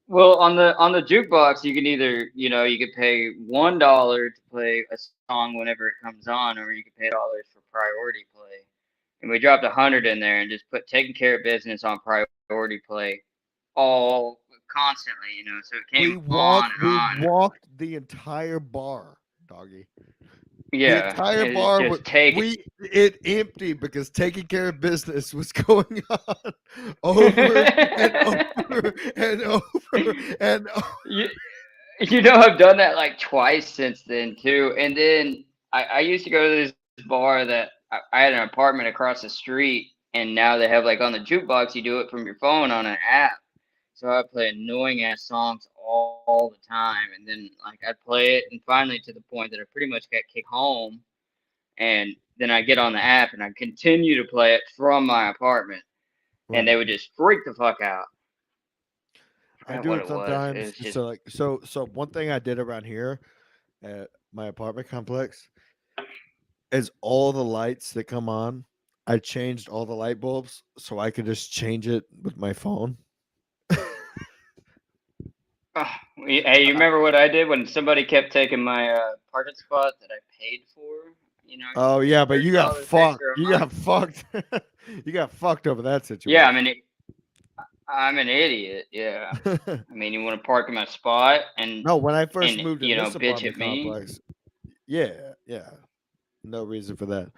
Well, on the jukebox, you can either, you could pay $1 to play a song whenever it comes on, or you could pay $1 for priority play. And we dropped 100 in there and just put taking care of business on priority play all constantly, you know. So it We came on and on. walked the entire bar, doggy. The Yeah, entire it's bar just was it empty because taking care of business was going on over and over and over and over. You know, I've done that like twice since then too. And then I used to go to this bar that I had an apartment across the street, and now they have like on the jukebox, you do it from your phone on an app. So I play annoying ass songs all the time, and then like I play it, and finally to the point that I pretty much got kicked home, and then I get on the app and I continue to play it from my apartment, and they would just freak the fuck out. I do it sometimes. So one thing I did around here at my apartment complex is all the lights that come on. I changed all the light bulbs so I could just change it with my phone. Hey, you remember what I did when somebody kept taking my parking spot that I paid for? You know. Oh yeah, but you got $30 fucked. extra a You got fucked. You got fucked over that situation. Yeah, I'm an idiot. Yeah. I mean, you want to park in my spot and No, when I first and, moved in you know, this bitch apartment at me. complex. Yeah. No reason for that.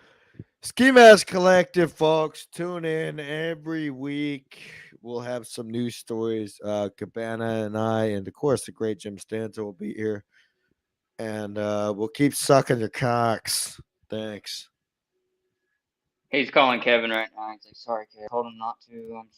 Ski Mask Collective, folks. Tune in every week. We'll have some news stories. Cabana and I, and of course, the great Jim Stanton will be here. And we'll keep sucking your cocks. Thanks. He's calling Kevin right now. He's like, sorry, Kevin. I told him not to. I'm